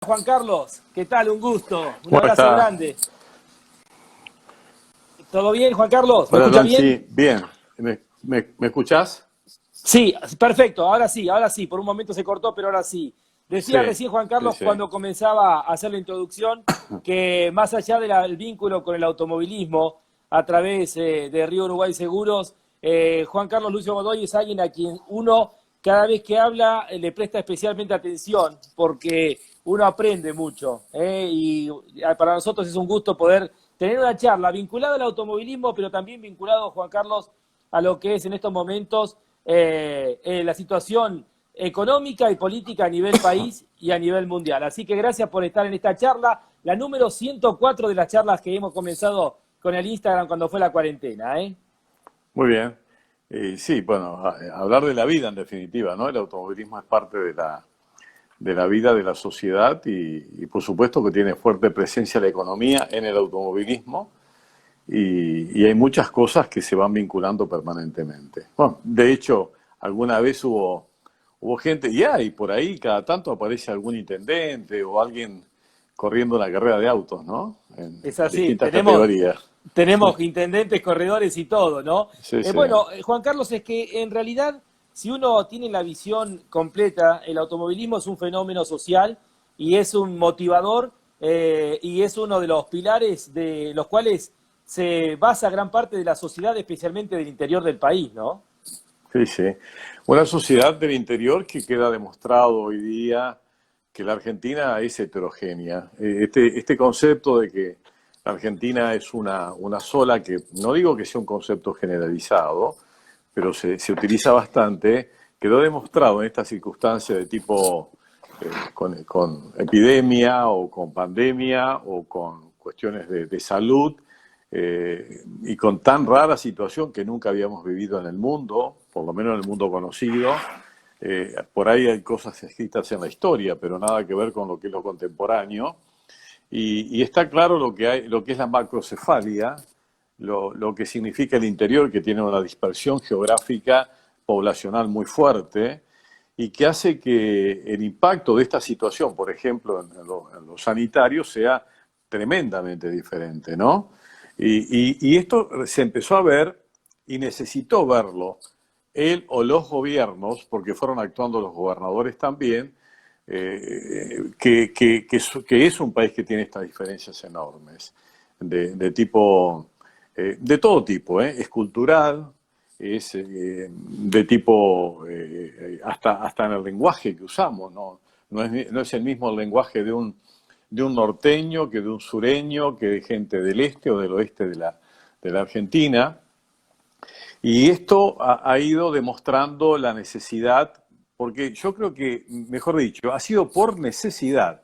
Juan Carlos, ¿qué tal? Un gusto, un ¿Cómo abrazo está? grande. ¿Todo bien, Juan Carlos? ¿Me Hola, escucha bien? Lancy. Bien. ¿Me escuchás? Sí, perfecto, ahora sí, por un momento se cortó, pero ahora sí. Decía Sí, recién Juan sí, Carlos sí. cuando comenzaba a hacer la introducción que más allá del vínculo con el automovilismo a través de Río Uruguay Seguros, Juan Carlos Lucio Godoy es alguien a quien uno cada vez que habla le presta especialmente atención porque uno aprende mucho, y para nosotros es un gusto poder tener una charla vinculada al automovilismo, pero también vinculado, Juan Carlos, a lo que es en estos momentos la situación económica y política a nivel país y a nivel mundial. Así que gracias por estar en esta charla, la número 104 de las charlas que hemos comenzado con el Instagram cuando fue la cuarentena, ¿eh? Muy bien. Sí, bueno, hablar de la vida en definitiva, ¿no? El automovilismo es parte de la vida de la sociedad y por supuesto que tiene fuerte presencia la economía en el automovilismo y hay muchas cosas que se van vinculando permanentemente. Bueno, de hecho, alguna vez hubo gente, y hay por ahí, cada tanto aparece algún intendente o alguien corriendo una carrera de autos, ¿no? En Es así, distintas categorías. tenemos intendentes, corredores y todo, ¿no? Sí, sí, Bueno, Juan Carlos, es que en realidad, si uno tiene la visión completa, el automovilismo es un fenómeno social y es un motivador, y es uno de los pilares de los cuales se basa gran parte de la sociedad, especialmente del interior del país, ¿no? sí, sí. Una sociedad del interior que queda demostrado hoy día que la Argentina es heterogénea. Este concepto de que la Argentina es una sola, que no digo que sea un concepto generalizado, pero se utiliza bastante, quedó demostrado en estas circunstancias de tipo con epidemia o con pandemia o con cuestiones de salud, y con tan rara situación que nunca habíamos vivido en el mundo, por lo menos en el mundo conocido. Por ahí hay cosas escritas en la historia, pero nada que ver con lo que es lo contemporáneo. Y está claro lo que es la macrocefalia, lo que significa el interior, que tiene una dispersión geográfica poblacional muy fuerte y que hace que el impacto de esta situación, por ejemplo, en lo sanitario, sea tremendamente diferente, ¿no? Y esto se empezó a ver y necesitó verlo él o los gobiernos, porque fueron actuando los gobernadores también, que es un país que tiene estas diferencias enormes, de tipo, de todo tipo, es cultural, es de tipo, hasta en el lenguaje que usamos, no es el mismo el lenguaje de un norteño que de un sureño, que de gente del este o del oeste de la Argentina. Y esto ha ido demostrando la necesidad, porque yo creo que, mejor dicho, ha sido por necesidad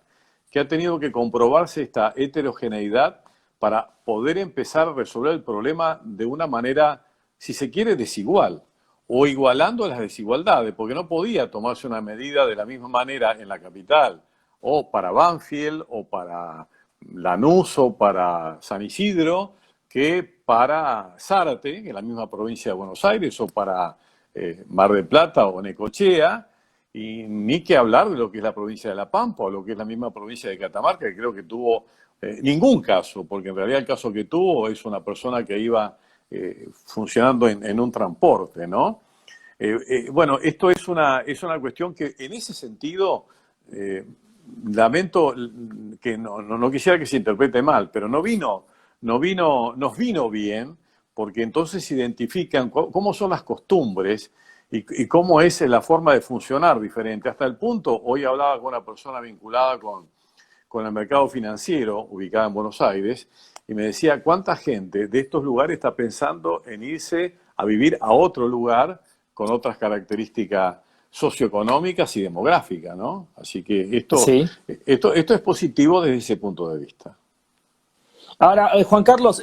que ha tenido que comprobarse esta heterogeneidad para poder empezar a resolver el problema de una manera, si se quiere, desigual, o igualando las desigualdades, porque no podía tomarse una medida de la misma manera en la capital, o para Banfield, o para Lanús, o para San Isidro, que para Zárate, en la misma provincia de Buenos Aires, o para Mar del Plata o Necochea, y ni que hablar de lo que es la provincia de La Pampa o lo que es la misma provincia de Catamarca, que creo que tuvo ningún caso, porque en realidad el caso que tuvo es una persona que iba funcionando en un transporte, ¿no? Bueno, esto es una cuestión que en ese sentido, eh, lamento que no quisiera que se interprete mal, pero nos vino bien, porque entonces identifican cómo son las costumbres y cómo es la forma de funcionar diferente. Hasta el punto, hoy hablaba con una persona vinculada con el mercado financiero, ubicada en Buenos Aires, y me decía cuánta gente de estos lugares está pensando en irse a vivir a otro lugar con otras características socioeconómicas y demográficas, ¿no? Así que Sí. esto es positivo desde ese punto de vista. Ahora, Juan Carlos,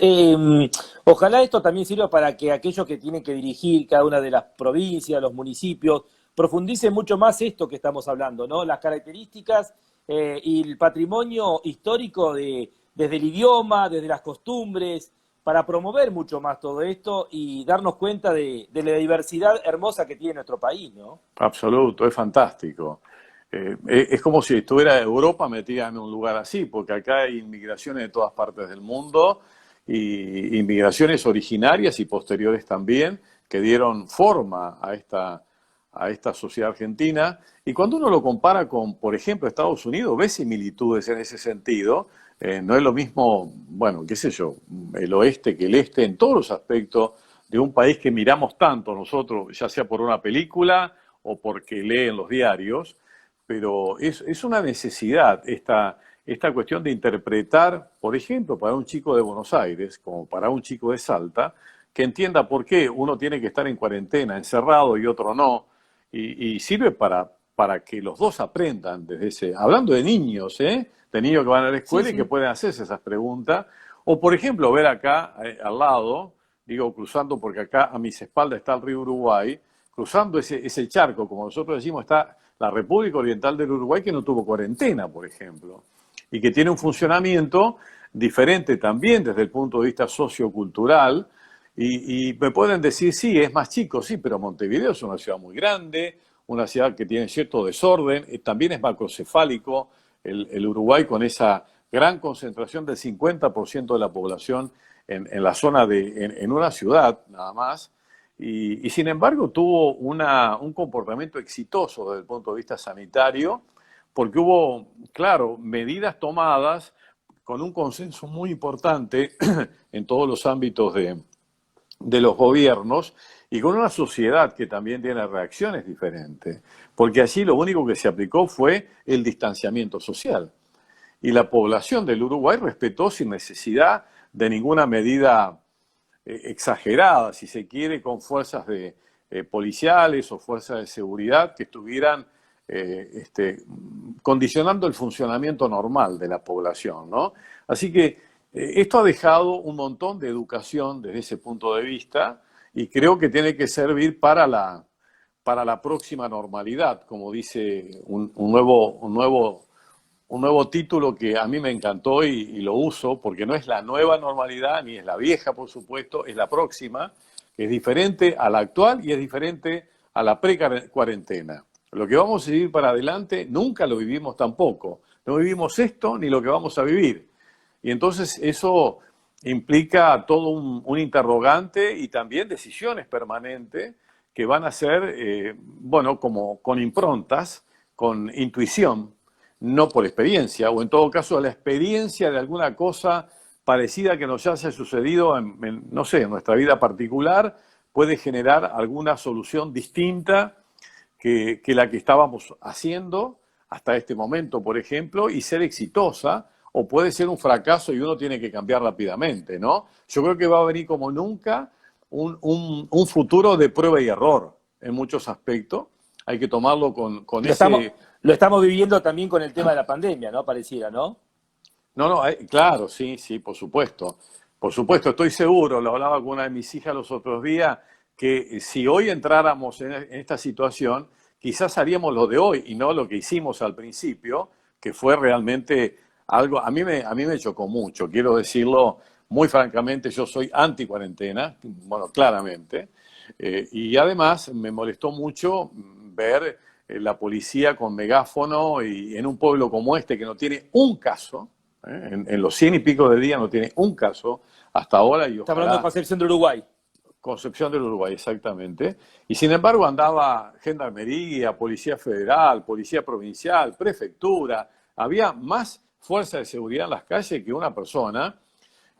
ojalá esto también sirva para que aquellos que tienen que dirigir cada una de las provincias, los municipios, profundicen mucho más esto que estamos hablando, ¿no? Las características, y el patrimonio histórico desde el idioma, desde las costumbres, para promover mucho más todo esto y darnos cuenta de la diversidad hermosa que tiene nuestro país, ¿no? Absoluto, es fantástico. Es como si estuviera Europa metida en un lugar así, porque acá hay inmigraciones de todas partes del mundo y inmigraciones originarias y posteriores también que dieron forma a esta sociedad argentina. Y cuando uno lo compara con, por ejemplo, Estados Unidos, ve similitudes en ese sentido. No es lo mismo, bueno, qué sé yo, el oeste que el este en todos los aspectos de un país que miramos tanto nosotros, ya sea por una película o porque leen los diarios, pero es una necesidad esta cuestión de interpretar, por ejemplo, para un chico de Buenos Aires, como para un chico de Salta, que entienda por qué uno tiene que estar en cuarentena, encerrado y otro no, y sirve para que los dos aprendan desde ese, hablando de niños, ¿eh? De niños que van a la Sí, escuela y que sí. pueden hacerse esas preguntas, o por ejemplo ver acá al lado, digo cruzando porque acá a mis espaldas está el río Uruguay, cruzando ese charco, como nosotros decimos, está la República Oriental del Uruguay que no tuvo cuarentena, por ejemplo, y que tiene un funcionamiento diferente también desde el punto de vista sociocultural. Y me pueden decir, sí, es más chico, sí, pero Montevideo es una ciudad muy grande, una ciudad que tiene cierto desorden, también es macrocefálico, el Uruguay con esa gran concentración del 50% de la población en la zona en una ciudad nada más, y sin embargo tuvo un comportamiento exitoso desde el punto de vista sanitario, porque hubo, claro, medidas tomadas con un consenso muy importante en todos los ámbitos de los gobiernos y con una sociedad que también tiene reacciones diferentes, porque allí lo único que se aplicó fue el distanciamiento social. Y la población del Uruguay respetó sin necesidad de ninguna medida exagerada, si se quiere, con fuerzas policiales o fuerzas de seguridad que estuvieran condicionando el funcionamiento normal de la población, ¿no? Así que esto ha dejado un montón de educación desde ese punto de vista y creo que tiene que servir para la próxima normalidad, como dice un nuevo título que a mí me encantó y lo uso porque no es la nueva normalidad ni es la vieja, por supuesto, es la próxima, que es diferente a la actual y es diferente a la pre-cuarentena. Lo que vamos a vivir para adelante nunca lo vivimos tampoco. No vivimos esto ni lo que vamos a vivir. Y entonces eso implica todo un interrogante y también decisiones permanentes que van a ser, bueno, como con improntas, con intuición, no por experiencia, o en todo caso la experiencia de alguna cosa parecida que nos haya sucedido no sé, en nuestra vida particular, puede generar alguna solución distinta que la que estábamos haciendo hasta este momento, por ejemplo, y ser exitosa, o puede ser un fracaso y uno tiene que cambiar rápidamente, ¿no? Yo creo que va a venir como nunca un futuro de prueba y error en muchos aspectos. Hay que tomarlo con ese... Lo estamos viviendo también con el tema de la pandemia, ¿no? Pareciera, ¿no? No, no, claro, sí, sí, por supuesto. Por supuesto, estoy seguro, lo hablaba con una de mis hijas los otros días, que si hoy entráramos en esta situación, quizás haríamos lo de hoy y no lo que hicimos al principio, que fue realmente algo, a mí me chocó mucho, quiero decirlo muy francamente, yo soy anti-cuarentena, bueno, claramente, y además me molestó mucho ver la policía con megáfono y en un pueblo como este que no tiene un caso, en los 100 y pico de días no tiene un caso hasta ahora y Estamos hablando de ojalá... Concepción de Uruguay. Concepción del Uruguay, exactamente. Y sin embargo andaba Gendarmería, Policía Federal, Policía Provincial, Prefectura. Había más fuerza de seguridad en las calles que una persona.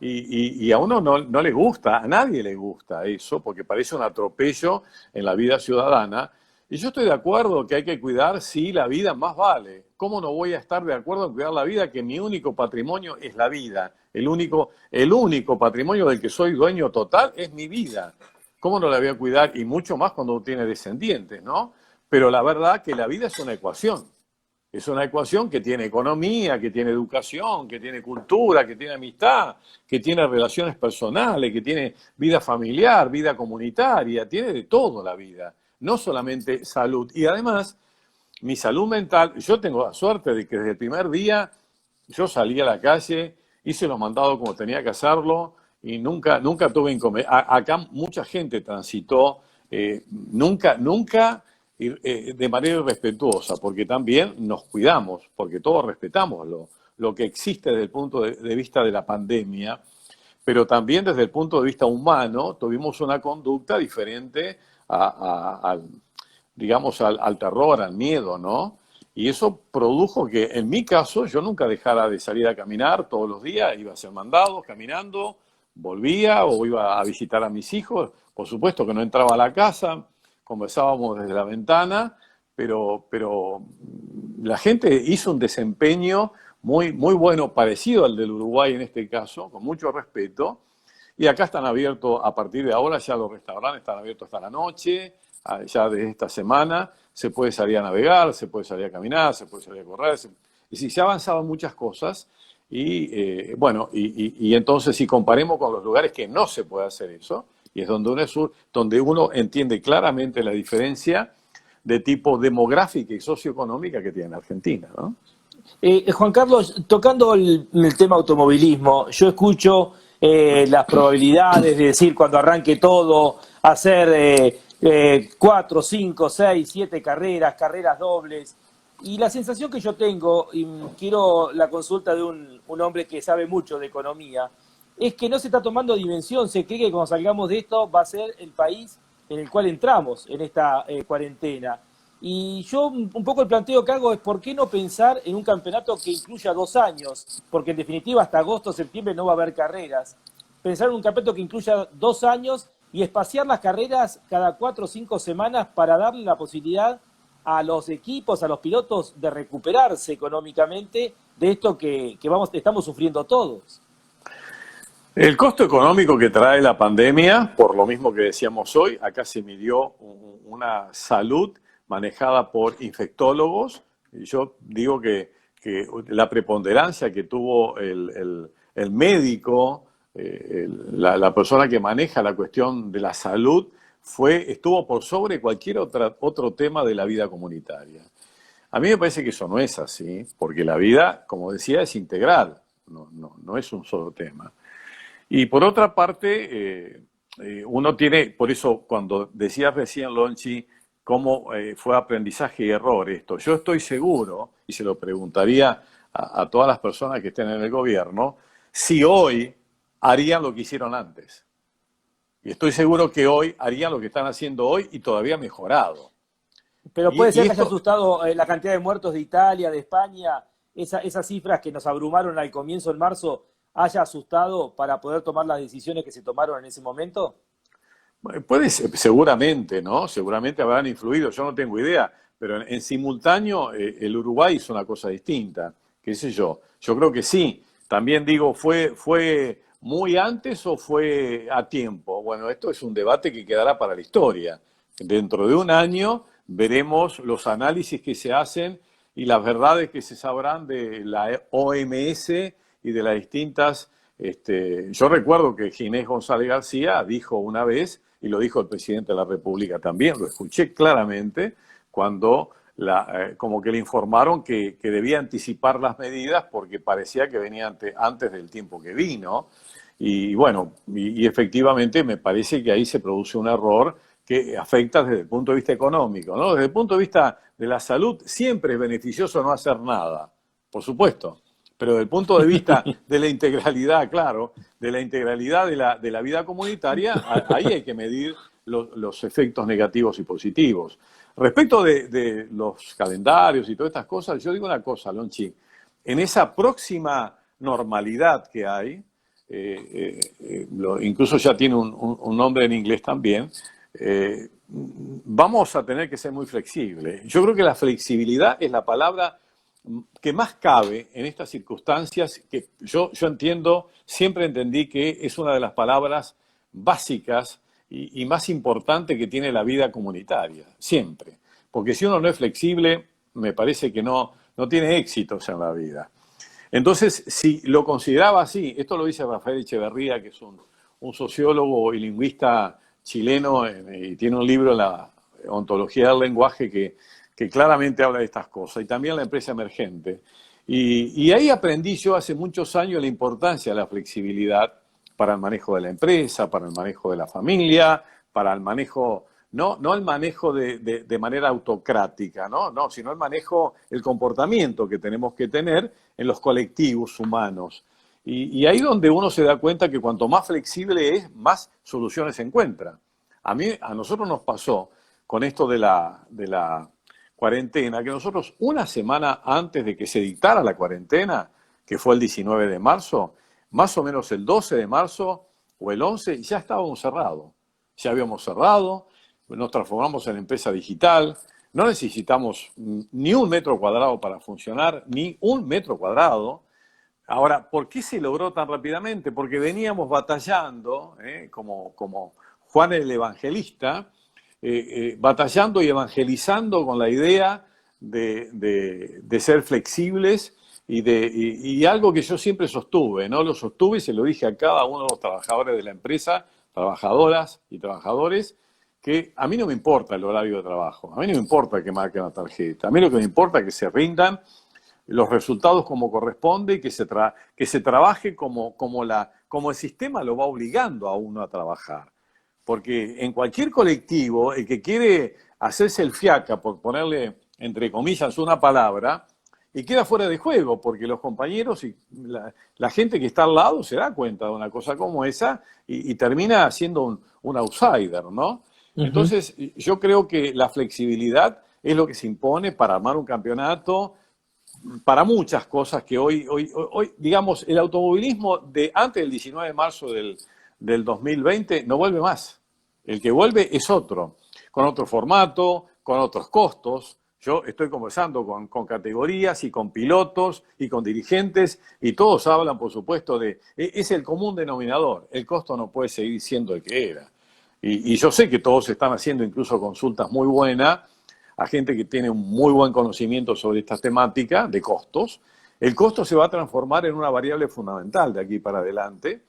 Y a uno no le gusta, a nadie le gusta eso, porque parece un atropello en la vida ciudadana. Y yo estoy de acuerdo que hay que cuidar, sí, la vida más vale. ¿Cómo no voy a estar de acuerdo en cuidar la vida? Que mi único patrimonio es la vida. El único patrimonio del que soy dueño total es mi vida. ¿Cómo no la voy a cuidar? Y mucho más cuando uno tiene descendientes, ¿no? Pero la verdad que la vida es una ecuación. Es una ecuación que tiene economía, que tiene educación, que tiene cultura, que tiene amistad, que tiene relaciones personales, que tiene vida familiar, vida comunitaria, tiene de todo la vida, no solamente salud. Y además, mi salud mental, yo tengo la suerte de que desde el primer día yo salí a la calle, hice los mandados como tenía que hacerlo y nunca tuve inconveniente. Acá mucha gente transitó, nunca de manera irrespetuosa, porque también nos cuidamos, porque todos respetamos lo que existe desde el punto de vista de la pandemia, pero también desde el punto de vista humano tuvimos una conducta diferente digamos, al terror, al miedo, ¿no? Y eso produjo que, en mi caso, yo nunca dejara de salir a caminar todos los días, iba a hacer mandados caminando, volvía o iba a visitar a mis hijos, por supuesto que no entraba a la casa, conversábamos desde la ventana, pero la gente hizo un desempeño muy bueno, parecido al del Uruguay en este caso, con mucho respeto, y acá están abiertos, a partir de ahora ya los restaurantes están abiertos hasta la noche, ya desde esta semana se puede salir a navegar, se puede salir a caminar, se puede salir a correr, es decir, se avanzaban muchas cosas, y bueno, y entonces si comparemos con los lugares que no se puede hacer eso, y es donde uno entiende claramente la diferencia de tipo demográfica y socioeconómica que tiene Argentina, ¿no? Juan Carlos, tocando el tema automovilismo, yo escucho las probabilidades de decir cuando arranque todo, hacer 4, 5, 6, 7 carreras dobles. Y la sensación que yo tengo, y quiero la consulta de un hombre que sabe mucho de economía, es que no se está tomando dimensión. Se cree que cuando salgamos de esto va a ser el país en el cual entramos en esta cuarentena. Y yo un poco el planteo que hago es ¿por qué no pensar en un campeonato que incluya 2 años? Porque en definitiva hasta agosto, septiembre no va a haber carreras. Pensar en un campeonato que incluya 2 años y espaciar las carreras cada 4 o 5 semanas para darle la posibilidad a los equipos, a los pilotos de recuperarse económicamente de esto que estamos sufriendo todos. El costo económico que trae la pandemia, por lo mismo que decíamos hoy, acá se midió una salud manejada por infectólogos, y yo digo que la preponderancia que tuvo el médico, la persona que maneja la cuestión de la salud, estuvo por sobre cualquier otro tema de la vida comunitaria. A mí me parece que eso no es así, porque la vida, como decía, es integral, no es un solo tema. Y por otra parte, uno tiene, por eso cuando decías recién, Lonchi, cómo fue aprendizaje y error esto, yo estoy seguro, y se lo preguntaría a todas las personas que estén en el gobierno, si hoy harían lo que hicieron antes. Y estoy seguro que hoy harían lo que están haciendo hoy y todavía mejorado. Pero puede ser que haya asustado la cantidad de muertos de Italia, de España, esas cifras que nos abrumaron al comienzo en marzo, haya asustado para poder tomar las decisiones que se tomaron en ese momento? Puede ser, seguramente, ¿no? Seguramente habrán influido, yo no tengo idea, pero en simultáneo el Uruguay hizo una cosa distinta, qué sé yo. Yo creo que sí. También digo, ¿fue muy antes o fue a tiempo? Bueno, esto es un debate que quedará para la historia. Dentro de un año veremos los análisis que se hacen y las verdades que se sabrán de la OMS y de las distintas... yo recuerdo que Ginés González García dijo una vez, y lo dijo el presidente de la República también, lo escuché claramente, cuando como que le informaron que debía anticipar las medidas porque parecía que venía antes del tiempo que vino. Y bueno, y efectivamente me parece que ahí se produce un error que afecta desde el punto de vista económico, ¿no? Desde el punto de vista de la salud siempre es beneficioso no hacer nada, por supuesto. Pero desde el punto de vista de la integralidad, claro, de la integralidad de la vida comunitaria, ahí hay que medir los efectos negativos y positivos. Respecto de los calendarios y todas estas cosas, yo digo una cosa, Lonchi, en esa próxima normalidad que hay, incluso ya tiene un nombre en inglés también, vamos a tener que ser muy flexibles. Yo creo que la flexibilidad es la palabra que más cabe en estas circunstancias, que yo entiendo, siempre entendí que es una de las palabras básicas y más importantes que tiene la vida comunitaria, siempre. Porque si uno no es flexible, me parece que no tiene éxitos en la vida. Entonces, si lo consideraba así, esto lo dice Rafael Echeverría, que es un sociólogo y lingüista chileno, y tiene un libro en la ontología del lenguaje que claramente habla de estas cosas, y también la empresa emergente. Y ahí aprendí yo hace muchos años la importancia de la flexibilidad para el manejo de la empresa, para el manejo de la familia, para el manejo no el manejo de manera autocrática, ¿no? Sino el manejo, el comportamiento que tenemos que tener en los colectivos humanos. Y ahí donde uno se da cuenta que cuanto más flexible es, más soluciones se encuentran. A nosotros nos pasó con esto de la cuarentena, que nosotros una semana antes de que se dictara la cuarentena, que fue el 19 de marzo, más o menos el 12 de marzo o el 11, ya estábamos cerrados. Ya habíamos cerrado, nos transformamos en empresa digital, no necesitamos ni un metro cuadrado para funcionar, ni un metro cuadrado. Ahora, ¿por qué se logró tan rápidamente? Porque veníamos batallando, como Juan el Evangelista, batallando y evangelizando con la idea de ser flexibles y algo que yo siempre sostuve, ¿no? Lo sostuve y se lo dije a cada uno de los trabajadores de la empresa, trabajadoras y trabajadores, que a mí no me importa el horario de trabajo, a mí no me importa que marquen la tarjeta, a mí lo que me importa es que se rindan los resultados como corresponde y que se trabaje como el sistema lo va obligando a uno a trabajar. Porque en cualquier colectivo, el que quiere hacerse el fiaca, por ponerle entre comillas una palabra, y queda fuera de juego, porque los compañeros y la gente que está al lado se da cuenta de una cosa como esa y termina siendo un outsider, ¿no? Uh-huh. Entonces, yo creo que la flexibilidad es lo que se impone para armar un campeonato, para muchas cosas que hoy, digamos, el automovilismo de antes del 19 de marzo del 2020 no vuelve más. El que vuelve es otro, con otro formato, con otros costos. Yo estoy conversando con categorías y con pilotos y con dirigentes y todos hablan, por supuesto, es el común denominador. El costo no puede seguir siendo el que era. Y yo sé que todos están haciendo incluso consultas muy buenas a gente que tiene un muy buen conocimiento sobre esta temática de costos. El costo se va a transformar en una variable fundamental de aquí para adelante.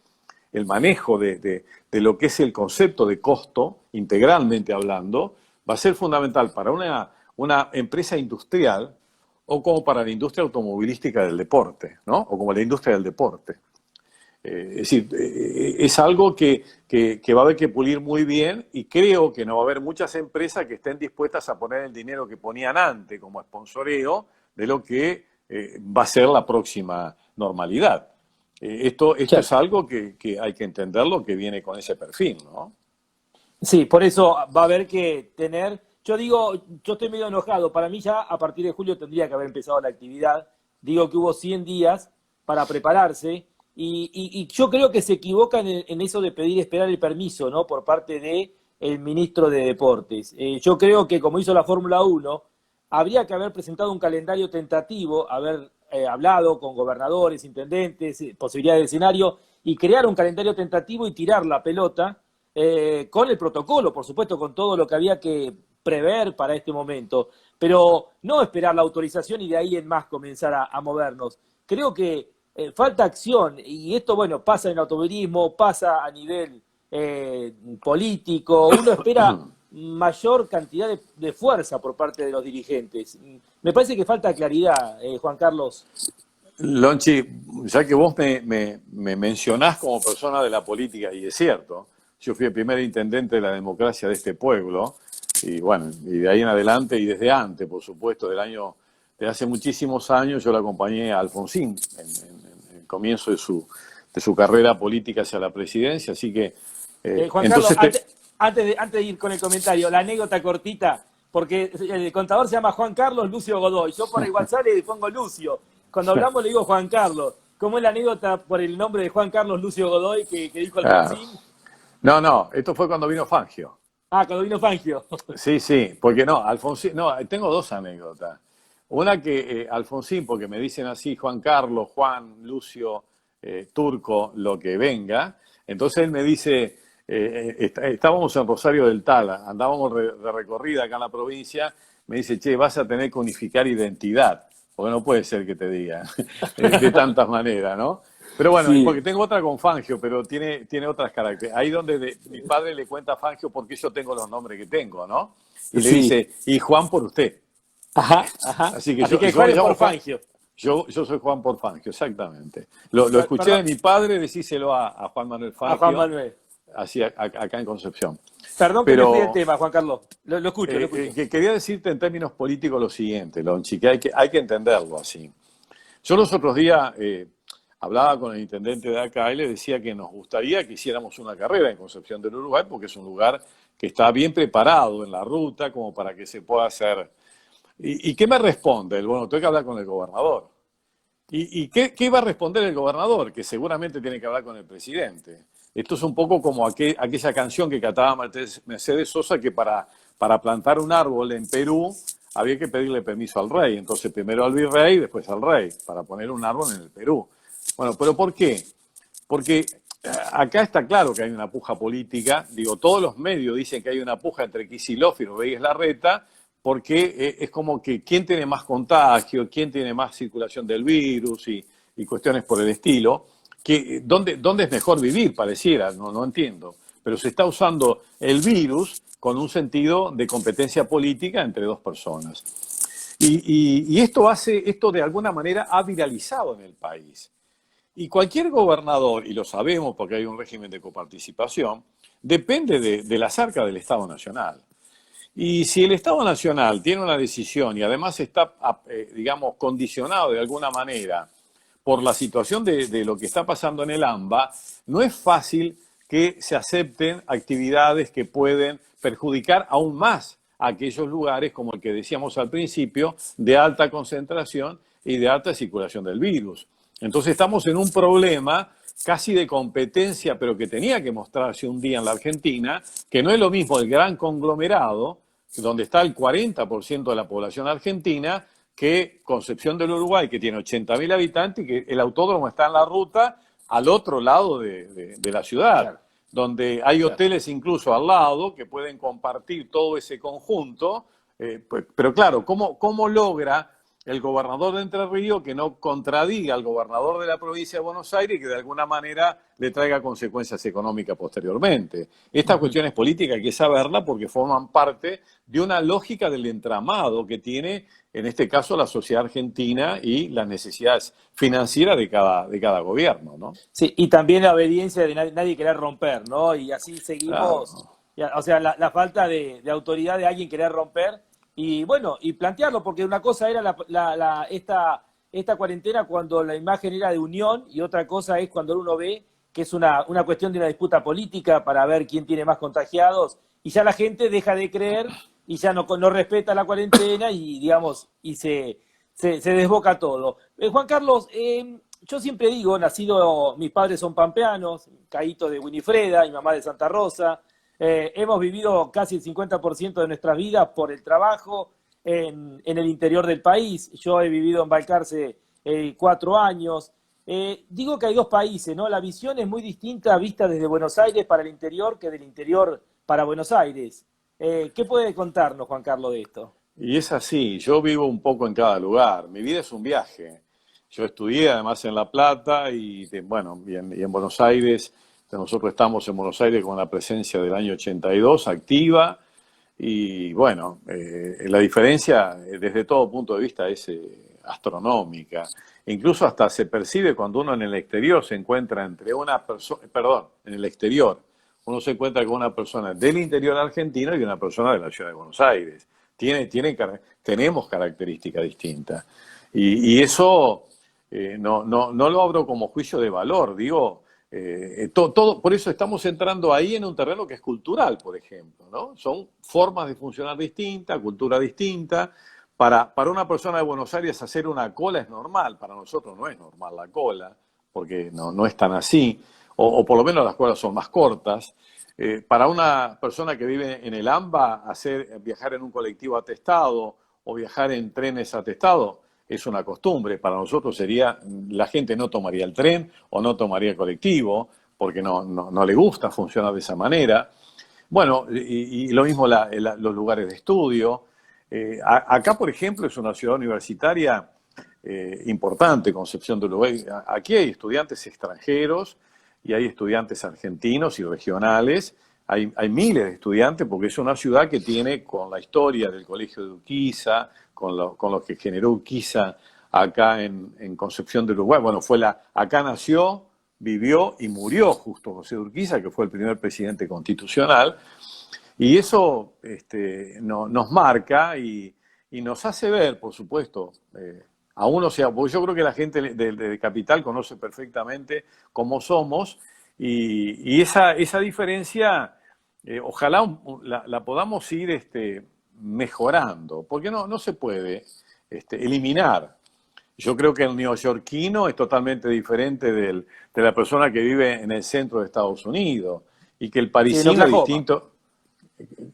El manejo de lo que es el concepto de costo, integralmente hablando, va a ser fundamental para una empresa industrial o como para la industria automovilística del deporte, ¿no? O como la industria del deporte. Es decir, es algo que va a haber que pulir muy bien y creo que no va a haber muchas empresas que estén dispuestas a poner el dinero que ponían antes como sponsoreo de lo que va a ser la próxima normalidad. Esto es algo que hay que entenderlo, que viene con ese perfil, ¿no? Sí, por eso va a haber que tener... Yo estoy medio enojado. Para mí ya a partir de julio tendría que haber empezado la actividad. Digo que hubo 100 días para prepararse. Y yo creo que se equivocan en eso de pedir esperar el permiso, ¿no? Por parte del ministro de Deportes. Yo creo que, como hizo la Fórmula 1, habría que haber presentado un calendario tentativo, haber hablado con gobernadores, intendentes, posibilidades de escenario, y crear un calendario tentativo y tirar la pelota con el protocolo, por supuesto, con todo lo que había que prever para este momento. Pero no esperar la autorización y de ahí en más comenzar a movernos. Creo que falta acción, y esto, bueno, pasa en el automovilismo, pasa a nivel político. Uno espera mayor cantidad de fuerza por parte de los dirigentes. Me parece que falta claridad, Juan Carlos. Lonchi, ya que vos me mencionás como persona de la política, y es cierto, yo fui el primer intendente de la democracia de este pueblo, y bueno, y de ahí en adelante, y desde antes, por supuesto, de hace muchísimos años, yo la acompañé a Alfonsín en el comienzo de su carrera política hacia la presidencia, así que... Juan entonces Carlos, antes de ir con el comentario, la anécdota cortita, porque el contador se llama Juan Carlos Lucio Godoy, yo por el WhatsApp le pongo Lucio, cuando hablamos le digo Juan Carlos. ¿Cómo es la anécdota por el nombre de Juan Carlos Lucio Godoy que dijo Alfonsín? No, esto fue cuando vino Fangio. Ah, cuando vino Fangio. Sí, porque no, Alfonsín, no, tengo dos anécdotas. Una que Alfonsín, porque me dicen así Juan Carlos, Juan, Lucio, Turco, lo que venga. Entonces él me dice, estábamos en Rosario del Tala, andábamos de recorrida acá en la provincia, me dice, che, vas a tener que unificar identidad, porque no puede ser que te diga de tantas maneras, ¿no? Pero bueno, sí. Porque tengo otra con Fangio, pero tiene otras características. Ahí donde mi padre le cuenta a Fangio por qué yo tengo los nombres que tengo, ¿no? Y le dice, y Juan por usted. Ajá. Así que Juan es por Fangio. Yo soy Juan por Fangio, exactamente. Lo escuché de mi padre, decíselo a Juan Manuel Fangio. A Juan Manuel. así acá en Concepción. Perdón que me fui del tema, Juan Carlos. Lo escucho, lo escucho. Que quería decirte en términos políticos lo siguiente, Lonchi, que hay que entenderlo así. Yo los otros días hablaba con el intendente de acá y le decía que nos gustaría que hiciéramos una carrera en Concepción del Uruguay porque es un lugar que está bien preparado en la ruta como para que se pueda hacer. ¿Y qué me responde? Bueno, tengo que hablar con el gobernador. ¿Y qué va a responder el gobernador? Que seguramente tiene que hablar con el presidente. Esto es un poco como aquella canción que cantaba Mercedes Sosa, que para plantar un árbol en Perú había que pedirle permiso al rey. Entonces primero al virrey, después al rey, para poner un árbol en el Perú. Bueno, ¿pero por qué? Porque acá está claro que hay una puja política. Digo, todos los medios dicen que hay una puja entre Kicillof y Rodríguez Larreta, porque es como que quién tiene más contagio, quién tiene más circulación del virus y cuestiones por el estilo. ¿Dónde es mejor vivir? Pareciera, no entiendo. Pero se está usando el virus con un sentido de competencia política entre dos personas. Y esto de alguna manera ha viralizado en el país. Y cualquier gobernador, y lo sabemos porque hay un régimen de coparticipación, depende de las arcas del Estado Nacional. Y si el Estado Nacional tiene una decisión y además está, digamos, condicionado de alguna manera por la situación de lo que está pasando en el AMBA, no es fácil que se acepten actividades que pueden perjudicar aún más a aquellos lugares, como el que decíamos al principio, de alta concentración y de alta circulación del virus. Entonces estamos en un problema casi de competencia, pero que tenía que mostrarse un día en la Argentina, que no es lo mismo el gran conglomerado, donde está el 40% de la población argentina, que Concepción del Uruguay, que tiene 80.000 habitantes, y que el autódromo está en la ruta al otro lado de la ciudad, claro, donde hay hoteles incluso al lado que pueden compartir todo ese conjunto. Pero claro, ¿cómo logra el gobernador de Entre Ríos que no contradiga al gobernador de la provincia de Buenos Aires y que de alguna manera le traiga consecuencias económicas posteriormente? Estas cuestiones políticas hay que saberlas porque forman parte de una lógica del entramado que tiene, en este caso, la sociedad argentina y las necesidades financieras de cada gobierno, ¿no? Sí, y también la obediencia de nadie querer romper, ¿no? Y así seguimos, claro. O sea, la falta de autoridad de alguien querer romper. Y bueno, y plantearlo, porque una cosa era esta cuarentena cuando la imagen era de unión y otra cosa es cuando uno ve que es una cuestión de una disputa política para ver quién tiene más contagiados y ya la gente deja de creer y ya no respeta la cuarentena y digamos, y se desboca todo. Juan Carlos, yo siempre digo, mis padres son pampeanos, Caíto de Winifreda, mi mamá de Santa Rosa. Hemos vivido casi el 50% de nuestras vidas por el trabajo en el interior del país. Yo he vivido en Balcarce 4 años. Digo que hay dos países, ¿no? La visión es muy distinta vista desde Buenos Aires para el interior que del interior para Buenos Aires. ¿Qué puede contarnos, Juan Carlos, de esto? Y es así, yo vivo un poco en cada lugar. Mi vida es un viaje. Yo estudié además en La Plata y en Buenos Aires. Nosotros estamos en Buenos Aires con la presencia del año 82 activa y bueno, la diferencia desde todo punto de vista es astronómica. Incluso hasta se percibe cuando uno en el exterior se encuentra en el exterior, uno se encuentra con una persona del interior argentino y una persona de la ciudad de Buenos Aires. Tenemos características distintas. Y eso no lo abro como juicio de valor, digo. Por eso estamos entrando ahí en un terreno que es cultural, por ejemplo, ¿no? Son formas de funcionar distintas, cultura distinta. Para una persona de Buenos Aires hacer una cola es normal, para nosotros no es normal la cola, porque no es tan así, o por lo menos las colas son más cortas. Para una persona que vive en el AMBA, viajar en un colectivo atestado o viajar en trenes atestados es una costumbre. Para nosotros la gente no tomaría el tren o no tomaría el colectivo porque no le gusta funcionar de esa manera. Bueno, y lo mismo los lugares de estudio. Acá, por ejemplo, es una ciudad universitaria importante, Concepción del Uruguay. Aquí hay estudiantes extranjeros y hay estudiantes argentinos y regionales. Hay miles de estudiantes porque es una ciudad que tiene, con la historia del Colegio de Urquiza, con lo que generó Urquiza acá en Concepción del Uruguay. Bueno, acá nació vivió y murió justo José Urquiza, que fue el primer presidente constitucional, y eso nos marca y nos hace ver, por supuesto, a uno, porque yo creo que la gente de Capital conoce perfectamente cómo somos, y esa diferencia, ojalá la podamos ir mejorando, porque no se puede eliminar. Yo creo que el neoyorquino es totalmente diferente de la persona que vive en el centro de Estados Unidos, y que el parisino es distinto.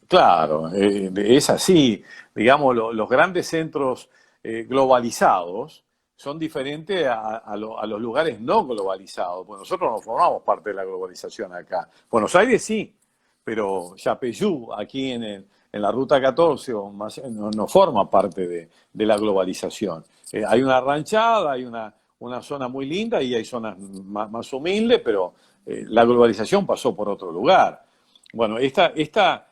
Claro, es así. Digamos, los grandes centros globalizados son diferentes a los lugares no globalizados. Pues nosotros no formamos parte de la globalización acá. Buenos Aires sí, pero Yapeyú, aquí en la Ruta 14, no forma parte de la globalización. Hay una ranchada, hay una zona muy linda y hay zonas más humildes, pero la globalización pasó por otro lugar. Bueno, Estados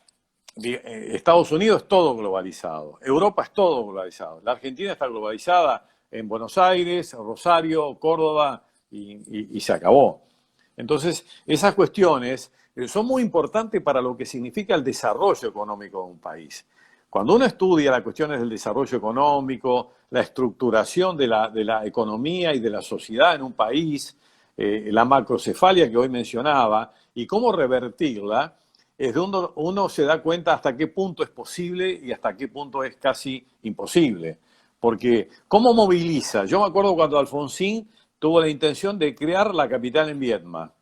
Unidos es todo globalizado, Europa es todo globalizado, la Argentina está globalizada en Buenos Aires, Rosario, Córdoba y se acabó. Entonces, esas cuestiones son muy importantes para lo que significa el desarrollo económico de un país. Cuando uno estudia las cuestiones del desarrollo económico, la estructuración de la economía y de la sociedad en un país, la macrocefalia que hoy mencionaba, y cómo revertirla, es donde uno se da cuenta hasta qué punto es posible y hasta qué punto es casi imposible. Porque, ¿cómo moviliza? Yo me acuerdo cuando Alfonsín tuvo la intención de crear la capital en Viedma.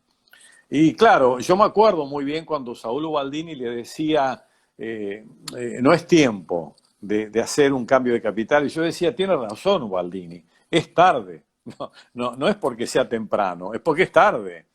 Y claro, yo me acuerdo muy bien cuando Saúl Ubaldini le decía, no es tiempo de hacer un cambio de capital. Y yo decía, tiene razón Ubaldini, es tarde. No es porque sea temprano, es porque es tarde.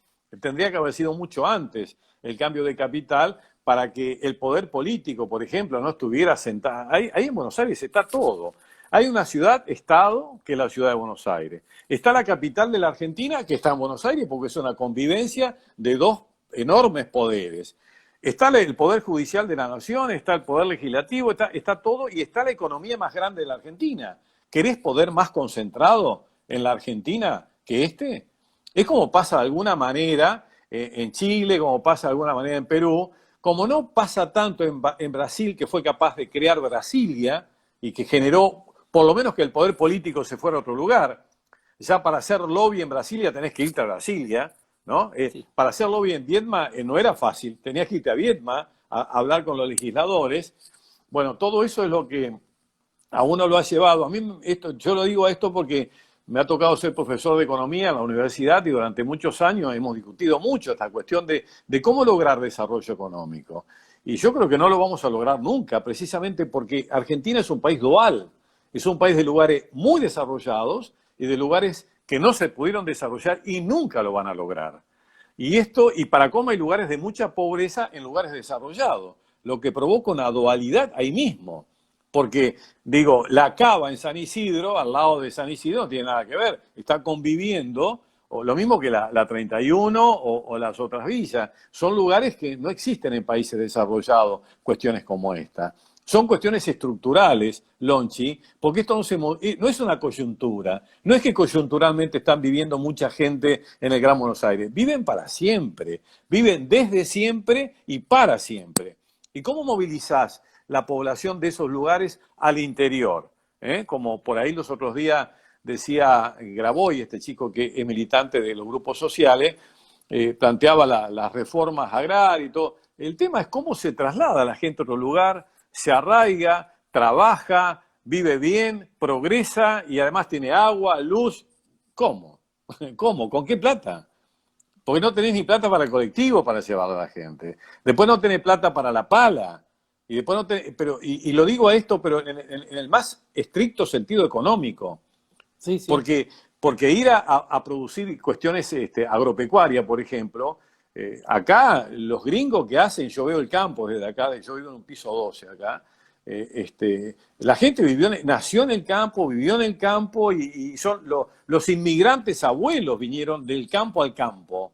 Tendría que haber sido mucho antes el cambio de capital para que el poder político, por ejemplo, no estuviera sentado. Ahí en Buenos Aires está todo. Hay una ciudad-estado, que es la ciudad de Buenos Aires. Está la capital de la Argentina, que está en Buenos Aires, porque es una convivencia de dos enormes poderes. Está el Poder Judicial de la Nación, está el Poder Legislativo, está todo, y está la economía más grande de la Argentina. ¿Querés poder más concentrado en la Argentina que este? Es como pasa de alguna manera en Chile, como pasa de alguna manera en Perú, como no pasa tanto en Brasil, que fue capaz de crear Brasilia y que generó, por lo menos, que el poder político se fuera a otro lugar. Ya para hacer lobby en Brasilia tenés que irte a Brasilia, ¿no? Sí. Para hacer lobby en Viedma no era fácil, tenías que irte a Viedma a hablar con los legisladores. Bueno, todo eso es lo que a uno lo ha llevado. A mí, yo lo digo esto porque me ha tocado ser profesor de economía en la universidad y durante muchos años hemos discutido mucho esta cuestión de cómo lograr desarrollo económico. Y yo creo que no lo vamos a lograr nunca, precisamente porque Argentina es un país dual. Es un país de lugares muy desarrollados y de lugares que no se pudieron desarrollar y nunca lo van a lograr. Y para cómo hay lugares de mucha pobreza en lugares desarrollados, lo que provoca una dualidad ahí mismo. Porque, digo, la Cava en San Isidro, al lado de San Isidro, no tiene nada que ver. Está conviviendo, o lo mismo que la 31 o las otras villas. Son lugares que no existen en países desarrollados, cuestiones como esta. Son cuestiones estructurales, Lonchi, porque esto no es una coyuntura. No es que coyunturalmente están viviendo mucha gente en el Gran Buenos Aires. Viven para siempre. Viven desde siempre y para siempre. ¿Y cómo movilizás la población de esos lugares al interior? Como por ahí los otros días decía Graboy, este chico que es militante de los grupos sociales, planteaba las reformas agrarias y todo. El tema es cómo se traslada la gente a otro lugar, se arraiga, trabaja, vive bien, progresa y además tiene agua, luz. ¿Cómo? ¿Cómo? ¿Con qué plata? Porque no tenés ni plata para el colectivo para llevar a la gente. Después no tenés plata para la pala. Y después no tenés, y lo digo a esto, pero en el más estricto sentido económico. Sí, sí. Porque ir a producir cuestiones agropecuarias, por ejemplo, acá los gringos que hacen, yo veo el campo desde acá, yo vivo en un piso 12 acá, la gente nació en el campo, vivió en el campo y son los inmigrantes abuelos vinieron del campo al campo.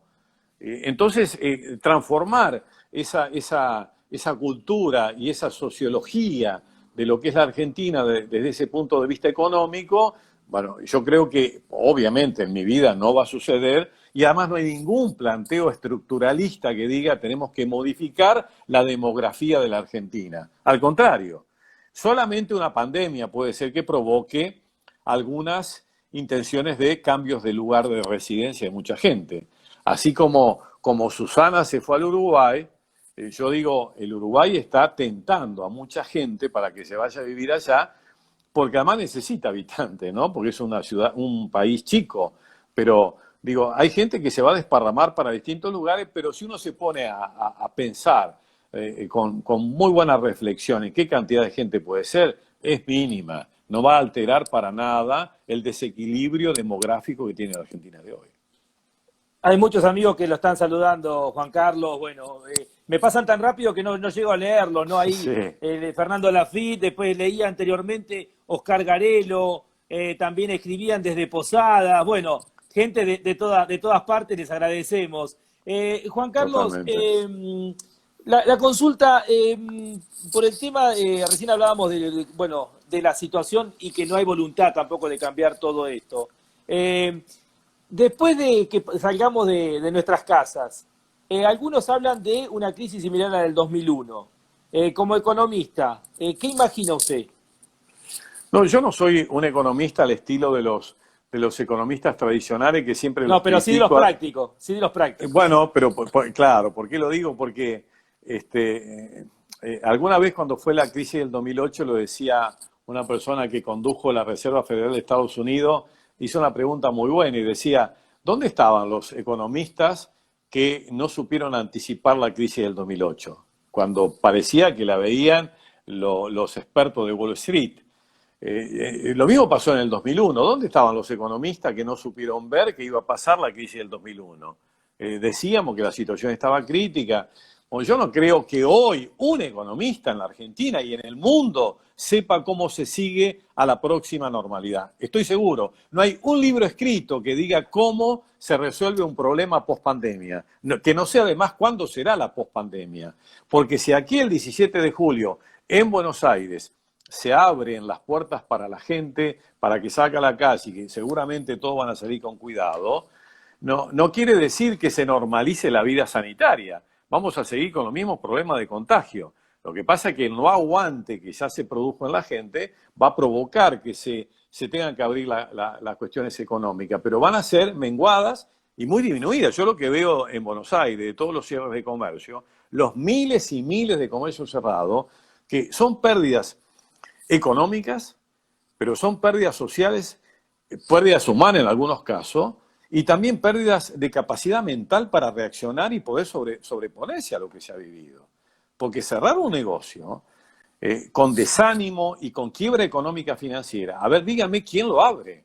Entonces, transformar esa cultura y esa sociología de lo que es la Argentina desde ese punto de vista económico, bueno, yo creo que obviamente en mi vida no va a suceder Y además no hay ningún planteo estructuralista que diga tenemos que modificar la demografía de la Argentina. Al contrario, solamente una pandemia puede ser que provoque algunas intenciones de cambios de lugar de residencia de mucha gente. Así como Susana se fue al Uruguay, yo digo, el Uruguay está tentando a mucha gente para que se vaya a vivir allá, porque además necesita habitantes, ¿no? Porque es una ciudad, un país chico, pero digo, hay gente que se va a desparramar para distintos lugares, pero si uno se pone a pensar con muy buena reflexión en qué cantidad de gente puede ser, es mínima. No va a alterar para nada el desequilibrio demográfico que tiene la Argentina de hoy. Hay muchos amigos que lo están saludando, Juan Carlos. Bueno, me pasan tan rápido que no llego a leerlo, ¿no? Ahí Sí. Fernando Lafitte, después leía anteriormente Oscar Garelo, también escribían desde Posadas. Bueno, gente de todas partes, les agradecemos. Juan Carlos, Totalmente. la consulta por el tema, recién hablábamos bueno, de la situación y que no hay voluntad tampoco de cambiar todo esto. Después de que salgamos de nuestras casas, algunos hablan de una crisis similar a la del 2001. Como economista, ¿qué imagina usted? No, yo no soy un economista al estilo de los economistas tradicionales que siempre No, los pero sí de los critico. prácticos, sí de los prácticos. Bueno, pero claro, ¿por qué lo digo? Porque alguna vez cuando fue la crisis del 2008 lo decía una persona que condujo la Reserva Federal de Estados Unidos, hizo una pregunta muy buena y decía, ¿dónde estaban los economistas que no supieron anticipar la crisis del 2008? Cuando parecía que la veían los expertos de Wall Street. Lo mismo pasó en el 2001. ¿Dónde estaban los economistas que no supieron ver que iba a pasar la crisis del 2001? Decíamos que la situación estaba crítica. Bueno, yo no creo que hoy un economista en la Argentina y en el mundo sepa cómo se sigue a la próxima normalidad. Estoy seguro, no hay un libro escrito que diga cómo se resuelve un problema post-pandemia, que no sé además cuándo será la post-pandemia. Porque si aquí el 17 de julio en Buenos Aires se abren las puertas para la gente, para que salga a la calle y que seguramente todos van a salir con cuidado, no quiere decir que se normalice la vida sanitaria. Vamos a seguir con los mismos problemas de contagio. Lo que pasa es que el no aguante que ya se produjo en la gente va a provocar que se tengan que abrir las cuestiones económicas, pero van a ser menguadas y muy disminuidas. Yo lo que veo en Buenos Aires, de todos los cierres de comercio, los miles y miles de comercios cerrados, que son pérdidas económicas, pero son pérdidas sociales, pérdidas humanas en algunos casos, y también pérdidas de capacidad mental para reaccionar y poder sobreponerse a lo que se ha vivido. Porque cerrar un negocio con desánimo y con quiebra económica financiera, a ver, dígame quién lo abre.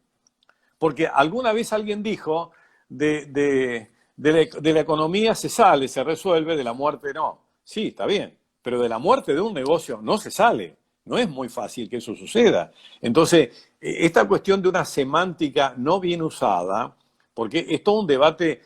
Porque alguna vez alguien dijo, de la economía se sale, se resuelve, de la muerte no. Sí, está bien, pero de la muerte de un negocio no se sale. No es muy fácil que eso suceda. Entonces, esta cuestión de una semántica no bien usada, porque es todo un debate,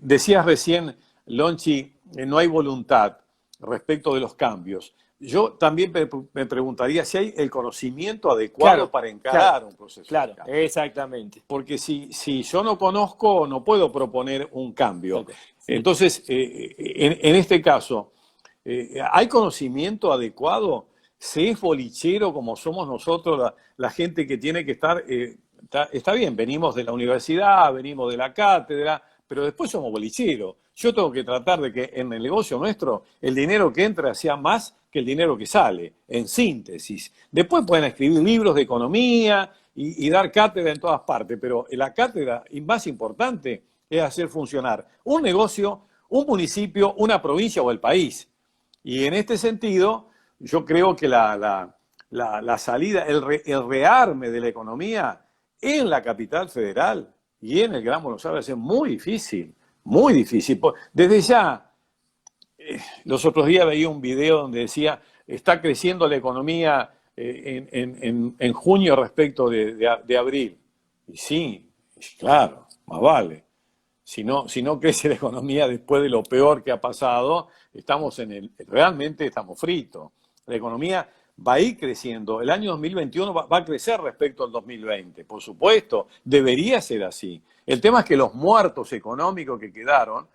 decías recién, Lonchi, no hay voluntad respecto de los cambios. Yo también me preguntaría si hay el conocimiento adecuado para encarar un proceso de cambio. Exactamente. Porque si yo no conozco, no puedo proponer un cambio. Sí. Entonces, en este caso, ¿hay conocimiento adecuado? ¿Se es bolichero como somos nosotros, la gente que tiene que estar... Está bien, venimos de la universidad, venimos de la cátedra, pero después somos bolicheros. Yo tengo que tratar de que en el negocio nuestro el dinero que entra sea más que el dinero que sale, en síntesis. Después pueden escribir libros de economía y dar cátedra en todas partes, pero la cátedra más importante es hacer funcionar un negocio, un municipio, una provincia o el país. Y en este sentido, yo creo que la salida, el rearme de la economía en la capital federal y en el Gran Buenos Aires es muy difícil, muy difícil. Desde ya, los otros días veía un video donde decía, está creciendo la economía en junio respecto de abril. Y sí, claro, más vale. Si no crece la economía después de lo peor que ha pasado, realmente estamos fritos. La economía va a ir creciendo. El año 2021 va a crecer respecto al 2020, por supuesto, debería ser así. El tema es que los muertos económicos que quedaron,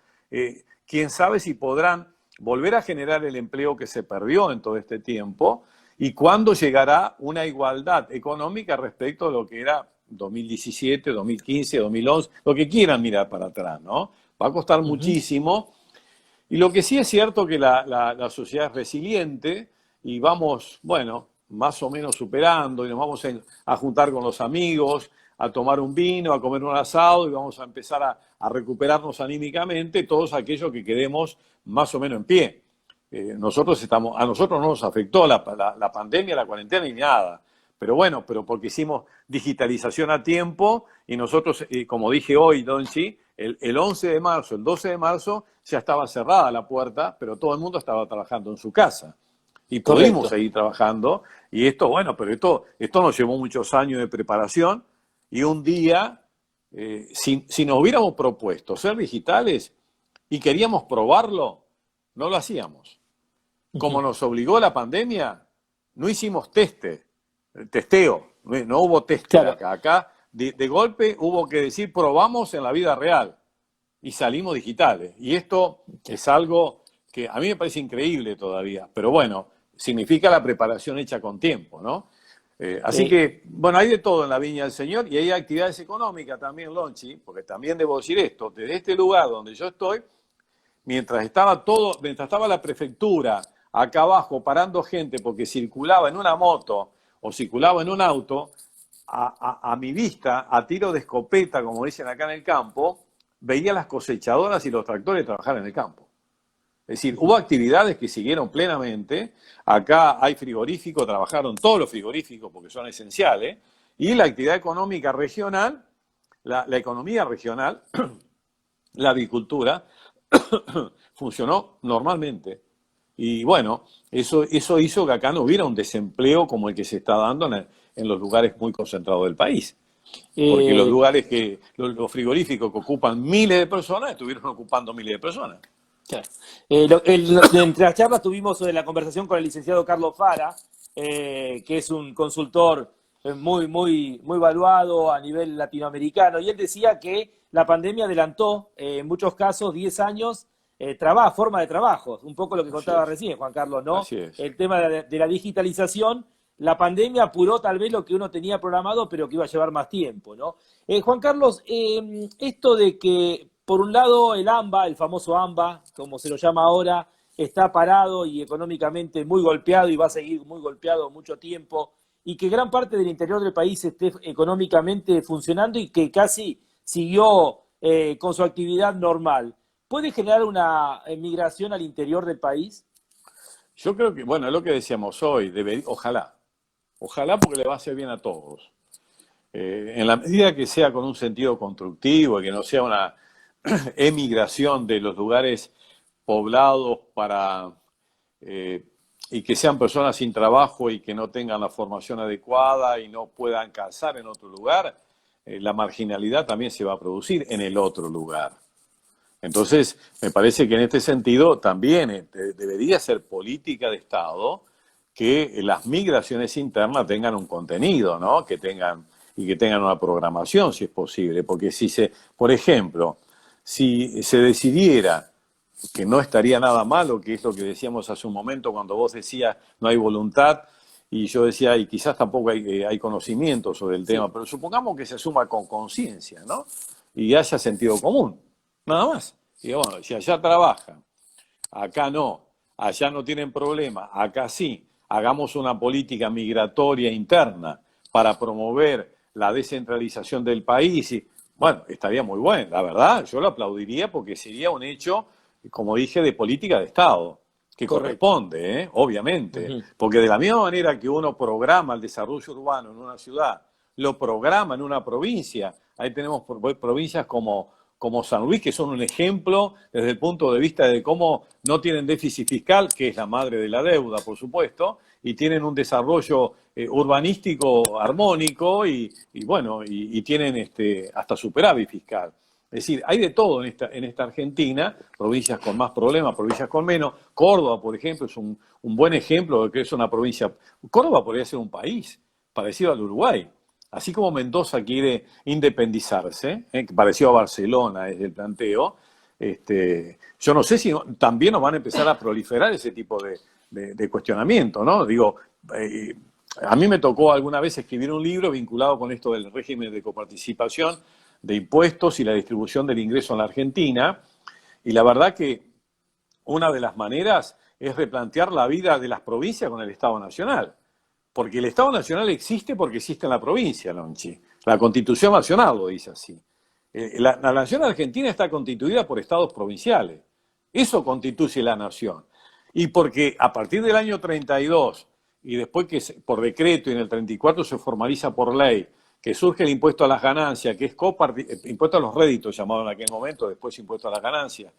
quién sabe si podrán volver a generar el empleo que se perdió en todo este tiempo y cuándo llegará una igualdad económica respecto a lo que era 2017, 2015, 2011, lo que quieran mirar para atrás, ¿no? Va a costar muchísimo. Y lo que sí es cierto que la sociedad es resiliente y vamos, bueno, más o menos superando y nos vamos a juntar con los amigos, a tomar un vino, a comer un asado y vamos a empezar a recuperarnos anímicamente todos aquellos que quedemos más o menos en pie. A nosotros no nos afectó la pandemia, la cuarentena ni nada. Pero bueno, porque hicimos digitalización a tiempo y nosotros, como dije hoy, Donchi, el 11 de marzo, el 12 de marzo ya estaba cerrada la puerta, pero todo el mundo estaba trabajando en su casa. Y pudimos seguir trabajando. Y esto, bueno, pero esto nos llevó muchos años de preparación. Y un día, si nos hubiéramos propuesto ser digitales y queríamos probarlo, no lo hacíamos. Como nos obligó la pandemia, no hicimos testeo, no hubo testeo acá. Acá de golpe hubo que decir probamos en la vida real y salimos digitales. Y esto es algo que a mí me parece increíble todavía, pero bueno, significa la preparación hecha con tiempo, ¿no? Así que, bueno, hay de todo en la Viña del Señor y hay actividades económicas también, Lonchi, porque también debo decir esto, desde este lugar donde yo estoy, mientras estaba la prefectura acá abajo parando gente porque circulaba en una moto o circulaba en un auto, a mi vista, a tiro de escopeta, como dicen acá en el campo, veía las cosechadoras y los tractores trabajar en el campo. Es decir, hubo actividades que siguieron plenamente. Acá hay frigoríficos, trabajaron todos los frigoríficos porque son esenciales. Y la actividad económica regional, la economía regional, la agricultura, funcionó normalmente. Y bueno, eso hizo que acá no hubiera un desempleo como el que se está dando en los lugares muy concentrados del país. Porque los lugares los frigoríficos que ocupan miles de personas, estuvieron ocupando miles de personas. Claro. Entre las charlas tuvimos la conversación con el licenciado Carlos Fara, que es un consultor muy evaluado a nivel latinoamericano, y él decía que la pandemia adelantó, en muchos casos, 10 años, forma de trabajo, un poco lo que contaba recién Juan Carlos, ¿no? Así es. El tema de la digitalización, la pandemia apuró tal vez lo que uno tenía programado, pero que iba a llevar más tiempo, ¿no? Juan Carlos, esto de que por un lado, el AMBA, el famoso AMBA, como se lo llama ahora, está parado y económicamente muy golpeado y va a seguir muy golpeado mucho tiempo, y que gran parte del interior del país esté económicamente funcionando y que casi siguió con su actividad normal. ¿Puede generar una migración al interior del país? Yo creo que, bueno, es lo que decíamos hoy, ojalá porque le va a hacer bien a todos. En la medida que sea con un sentido constructivo y que no sea una emigración de los lugares poblados y que sean personas sin trabajo y que no tengan la formación adecuada y no puedan calzar en otro lugar, la marginalidad también se va a producir en el otro lugar. Entonces, me parece que en este sentido también debería ser política de Estado que las migraciones internas tengan un contenido, ¿no? Que tengan una programación, si es posible, porque por ejemplo, si se decidiera, que no estaría nada malo, que es lo que decíamos hace un momento cuando vos decías no hay voluntad, y yo decía, y quizás tampoco hay conocimiento sobre el tema, pero supongamos que se asuma con conciencia, ¿no? Y haya sentido común, nada más. Y bueno, si allá trabajan, acá no, allá no tienen problema, acá sí, hagamos una política migratoria interna para promover la descentralización del país y bueno, estaría muy bueno, la verdad, yo lo aplaudiría porque sería un hecho, como dije, de política de Estado, que corresponde, obviamente, porque de la misma manera que uno programa el desarrollo urbano en una ciudad, lo programa en una provincia, ahí tenemos provincias como San Luis, que son un ejemplo desde el punto de vista de cómo no tienen déficit fiscal, que es la madre de la deuda, por supuesto, y tienen un desarrollo urbanístico armónico y bueno, y tienen hasta superávit fiscal. Es decir, hay de todo en esta Argentina, provincias con más problemas, provincias con menos. Córdoba, por ejemplo, es un buen ejemplo de que es una provincia. Córdoba podría ser un país parecido al Uruguay. Así como Mendoza quiere independizarse, parecido a Barcelona es el planteo, yo no sé si también nos van a empezar a proliferar ese tipo de cuestionamiento, ¿no? Digo, a mí me tocó alguna vez escribir un libro vinculado con esto del régimen de coparticipación, de impuestos y la distribución del ingreso en la Argentina, y la verdad que una de las maneras es replantear la vida de las provincias con el Estado Nacional. Porque el Estado Nacional existe porque existe en la provincia, Lonchi. La Constitución Nacional lo dice así. La nación argentina está constituida por estados provinciales. Eso constituye la nación. Y porque a partir del año 32, y después que por decreto y en el 34 se formaliza por ley, que surge el impuesto a las ganancias, que es impuesto a los réditos, llamado en aquel momento, después impuesto a las ganancias,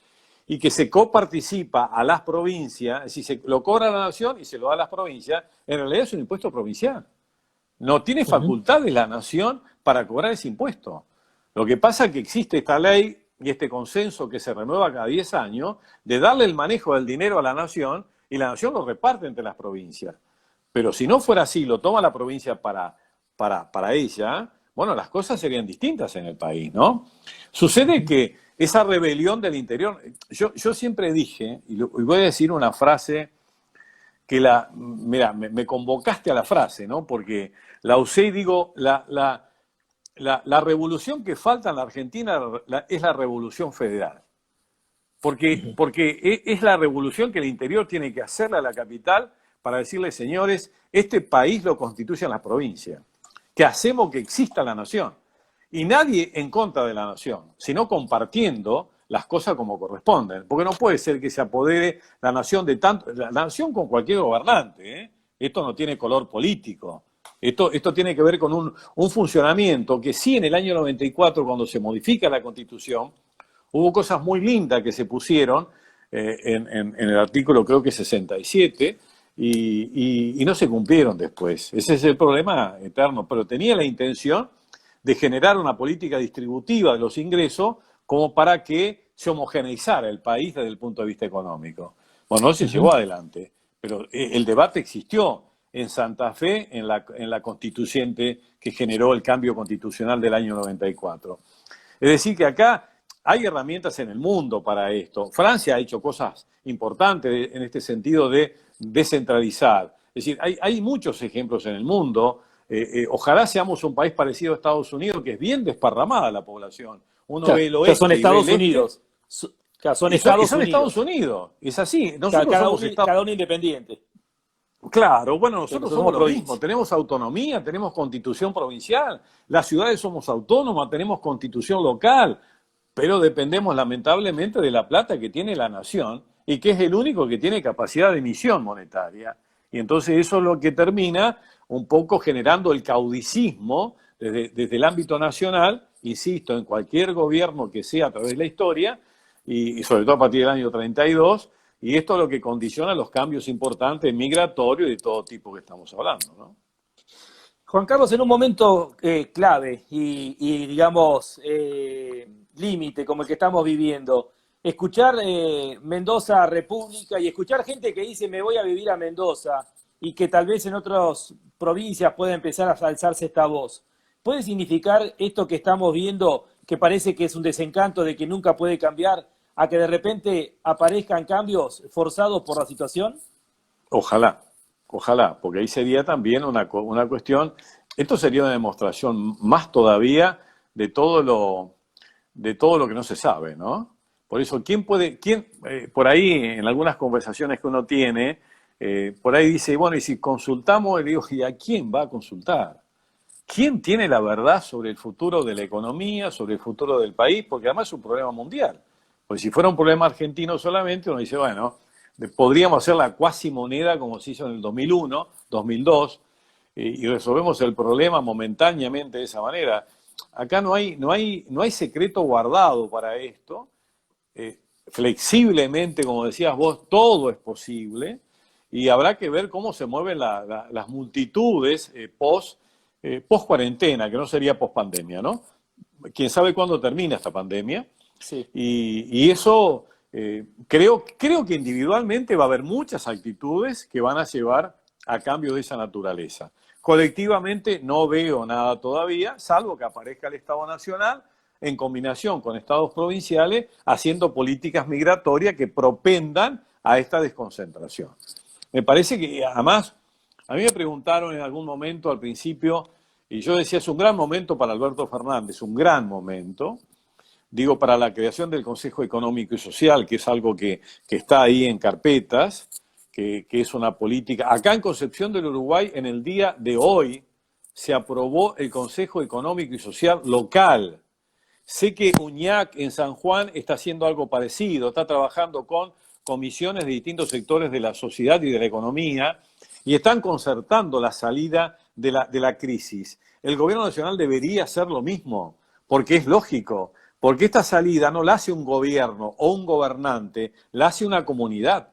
y que se coparticipa a las provincias, es decir, se lo cobra a la nación y se lo da a las provincias, en realidad es un impuesto provincial. No tiene facultades la nación para cobrar ese impuesto. Lo que pasa es que existe esta ley y este consenso que se renueva cada 10 años de darle el manejo del dinero a la nación y la nación lo reparte entre las provincias. Pero si no fuera así, lo toma la provincia para ella, bueno, las cosas serían distintas en el país, ¿no? Sucede que esa rebelión del interior, yo siempre dije, y voy a decir una frase que mira, me convocaste a la frase, ¿no? Porque la usé y digo, la revolución que falta en la Argentina es la revolución federal. Porque es la revolución que el interior tiene que hacerle a la capital para decirle, señores, este país lo constituyen las provincias, que hacemos que exista la nación. Y nadie en contra de la nación, sino compartiendo las cosas como corresponden. Porque no puede ser que se apodere la nación de tanto, la nación con cualquier gobernante, ¿eh? Esto no tiene color político. Esto tiene que ver con un funcionamiento que sí en el año 94, cuando se modifica la Constitución, hubo cosas muy lindas que se pusieron en el artículo creo que 67 y no se cumplieron después. Ese es el problema eterno, pero tenía la intención de generar una política distributiva de los ingresos como para que se homogeneizara el país desde el punto de vista económico. Bueno, no se llevó adelante, pero el debate existió en Santa Fe, en la constituyente que generó el cambio constitucional del año 94. Es decir, que acá hay herramientas en el mundo para esto. Francia ha hecho cosas importantes en este sentido de descentralizar. Es decir, hay muchos ejemplos en el mundo. Ojalá seamos un país parecido a Estados Unidos, que es bien desparramada la población. Uno ve el oeste son Estados Unidos. Son Estados Unidos. Es así. Nosotros cada uno independiente. Claro, bueno, nosotros somos lo mismo. Tenemos autonomía, tenemos constitución provincial. Las ciudades somos autónomas, tenemos constitución local. Pero dependemos lamentablemente de la plata que tiene la nación y que es el único que tiene capacidad de emisión monetaria. Y entonces eso es lo que termina un poco generando el caudicismo desde el ámbito nacional, insisto, en cualquier gobierno que sea a través de la historia, y sobre todo a partir del año 32, y esto es lo que condiciona los cambios importantes migratorios y de todo tipo que estamos hablando, ¿no? Juan Carlos, en un momento clave y digamos, límite como el que estamos viviendo, escuchar Mendoza República y escuchar gente que dice me voy a vivir a Mendoza y que tal vez en otras provincias pueda empezar a alzarse esta voz, ¿puede significar esto que estamos viendo, que parece que es un desencanto de que nunca puede cambiar, a que de repente aparezcan cambios forzados por la situación? Ojalá, porque ahí sería también una cuestión, esto sería una demostración más todavía de todo lo que no se sabe, ¿no? Por eso, por ahí en algunas conversaciones que uno tiene, por ahí dice, bueno, y si consultamos, le digo, ¿y a quién va a consultar? ¿Quién tiene la verdad sobre el futuro de la economía, sobre el futuro del país? Porque además es un problema mundial. Porque si fuera un problema argentino solamente, uno dice, bueno, podríamos hacer la cuasi moneda como se hizo en el 2001, 2002, y resolvemos el problema momentáneamente de esa manera. Acá no hay secreto guardado para esto. Flexiblemente, como decías vos, todo es posible y habrá que ver cómo se mueven las multitudes post cuarentena, que no sería post pandemia, ¿no? quién sabe cuándo termina esta pandemia. Sí. Y eso creo que individualmente va a haber muchas actitudes que van a llevar a cambios de esa naturaleza. Colectivamente no veo nada todavía, salvo que aparezca el Estado Nacional en combinación con estados provinciales haciendo políticas migratorias que propendan a esta desconcentración. Me parece que, además, a mí me preguntaron en algún momento al principio, y yo decía, es un gran momento para Alberto Fernández, un gran momento, digo, para la creación del Consejo Económico y Social, que es algo que está ahí en carpetas, que es una política. Acá en Concepción del Uruguay, en el día de hoy, se aprobó el Consejo Económico y Social local. Sé que Uñac en San Juan está haciendo algo parecido, está trabajando con comisiones de distintos sectores de la sociedad y de la economía y están concertando la salida de la crisis. El gobierno nacional debería hacer lo mismo, porque es lógico, porque esta salida no la hace un gobierno o un gobernante, la hace una comunidad.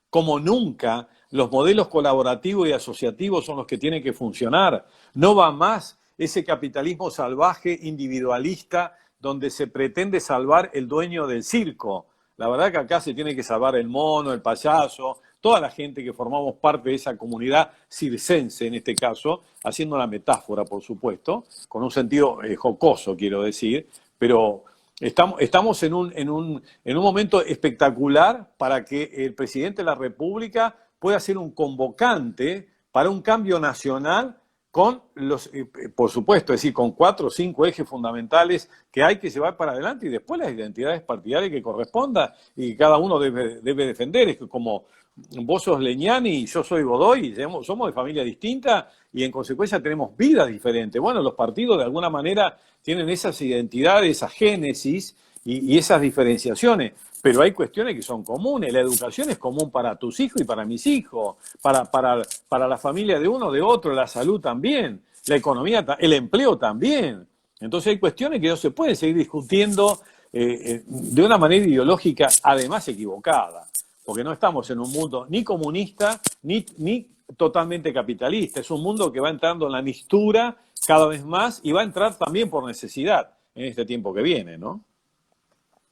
Como nunca, los modelos colaborativos y asociativos son los que tienen que funcionar. No va más ese capitalismo salvaje, individualista, donde se pretende salvar el dueño del circo. La verdad que acá se tiene que salvar el mono, el payaso, toda la gente que formamos parte de esa comunidad circense en este caso, haciendo una metáfora, por supuesto, con un sentido jocoso, quiero decir, pero estamos en un momento espectacular para que el presidente de la República pueda ser un convocante para un cambio nacional con los, por supuesto, es decir, con 4 o 5 ejes fundamentales que hay que llevar para adelante y después las identidades partidarias que corresponda y que cada uno debe defender. Es que como vos sos Leñani y yo soy Godoy, somos de familia distinta y en consecuencia tenemos vidas diferentes. Bueno, los partidos de alguna manera tienen esas identidades, esa génesis y esas diferenciaciones, pero hay cuestiones que son comunes. La educación es común para tus hijos y para mis hijos, para la familia de uno, de otro, la salud también, la economía, el empleo también. Entonces hay cuestiones que no se pueden seguir discutiendo de una manera ideológica, además equivocada, porque no estamos en un mundo ni comunista ni totalmente capitalista. Es un mundo que va entrando en la mixtura cada vez más y va a entrar también por necesidad en este tiempo que viene, ¿no?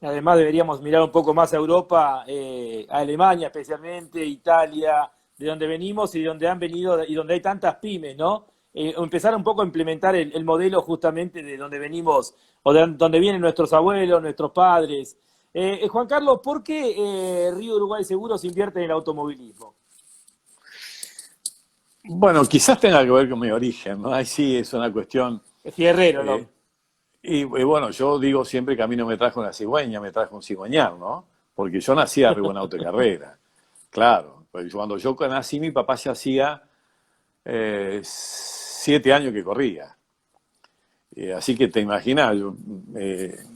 Además deberíamos mirar un poco más a Europa, a Alemania especialmente, Italia, de donde venimos y donde han venido y donde hay tantas pymes, ¿no? Empezar un poco a implementar el modelo justamente de donde venimos o de donde vienen nuestros abuelos, nuestros padres. Juan Carlos, ¿por qué Río Uruguay Seguros invierte en el automovilismo? Bueno, quizás tenga que ver con mi origen, ¿no? Ahí sí es una cuestión. Es fierrero, ¿no? Y bueno, yo digo siempre que a mí no me trajo una cigüeña, me trajo un cigüeñal, ¿no? Porque yo nací arriba en auto de carrera. Claro, pues cuando yo nací mi papá ya hacía 7 años que corría. Así que te imaginas, yo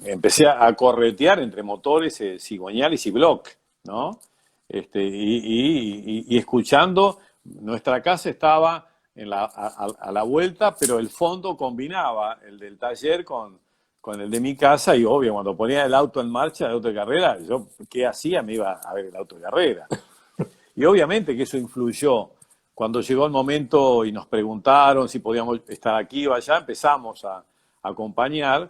empecé a corretear entre motores, cigüeñales y block, ¿no? Y escuchando, nuestra casa estaba a la vuelta, pero el fondo combinaba el del taller con el de mi casa y obvio, cuando ponía el auto en marcha, el auto de carrera, yo, ¿qué hacía? Me iba a ver el auto de carrera. Y obviamente que eso influyó. Cuando llegó el momento y nos preguntaron si podíamos estar aquí o allá, empezamos a acompañar.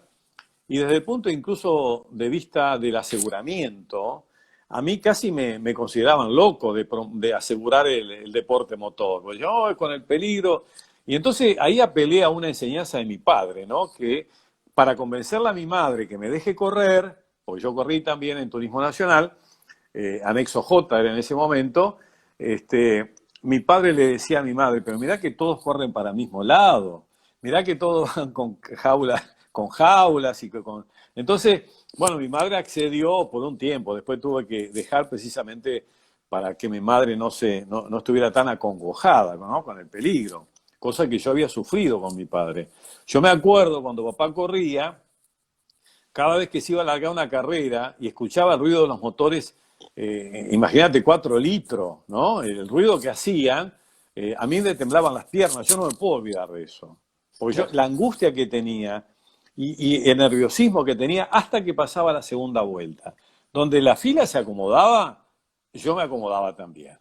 Y desde el punto incluso de vista del aseguramiento, a mí casi me consideraban loco de asegurar el deporte motor. Pues yo, con el peligro. Y entonces ahí apelé a una enseñanza de mi padre, ¿no? Que para convencerle a mi madre que me deje correr, porque yo corrí también en Turismo Nacional, anexo J era en ese momento, mi padre le decía a mi madre, pero mirá que todos corren para el mismo lado, mirá que todos van con jaulas y con... Entonces, bueno, mi madre accedió por un tiempo, después tuve que dejar precisamente para que mi madre no estuviera tan acongojada, ¿no? Con el peligro, cosa que yo había sufrido con mi padre. Yo me acuerdo cuando papá corría, cada vez que se iba a largar una carrera y escuchaba el ruido de los motores, imagínate 4 litros, ¿no? El ruido que hacían, a mí me temblaban las piernas, yo no me puedo olvidar de eso. Porque yo, la angustia que tenía y el nerviosismo que tenía hasta que pasaba la segunda vuelta. Donde la fila se acomodaba, yo me acomodaba también.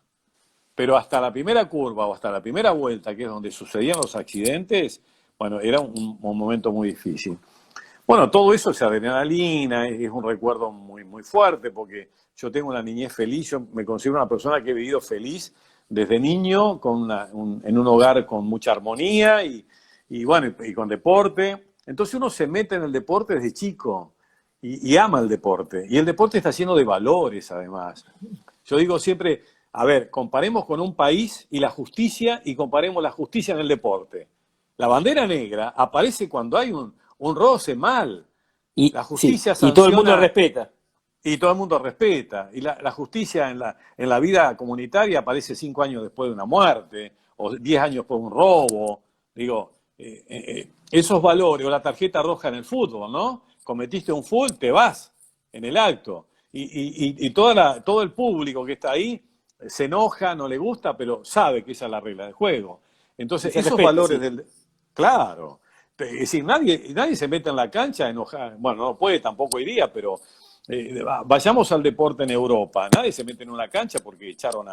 Pero hasta la primera curva o hasta la primera vuelta, que es donde sucedían los accidentes, bueno, era un momento muy difícil. Bueno, todo eso es adrenalina, es un recuerdo muy, muy fuerte, porque yo tengo una niñez feliz, yo me considero una persona que he vivido feliz desde niño, en un hogar con mucha armonía y bueno, y con deporte. Entonces uno se mete en el deporte desde chico y ama el deporte. Y el deporte está lleno de valores, además. Yo digo siempre, a ver, comparemos con un país y la justicia y comparemos la justicia en el deporte. La bandera negra aparece cuando hay un roce mal. Y, La sí, justicia y todo el mundo sanciona respeta. y todo el mundo respeta. Y la justicia en la vida comunitaria aparece 5 años después de una muerte o 10 años después de un robo. Digo, esos valores, o la tarjeta roja en el fútbol, ¿no? Cometiste un foul, te vas en el acto. Y todo el público que está ahí se enoja, no le gusta, pero sabe que esa es la regla del juego. Y Entonces, se esos respeta, valores sí. del... Claro. Es decir, nadie se mete en la cancha a enojar. Bueno, no puede, tampoco iría, pero vayamos al deporte en Europa. Nadie se mete en una cancha porque echaron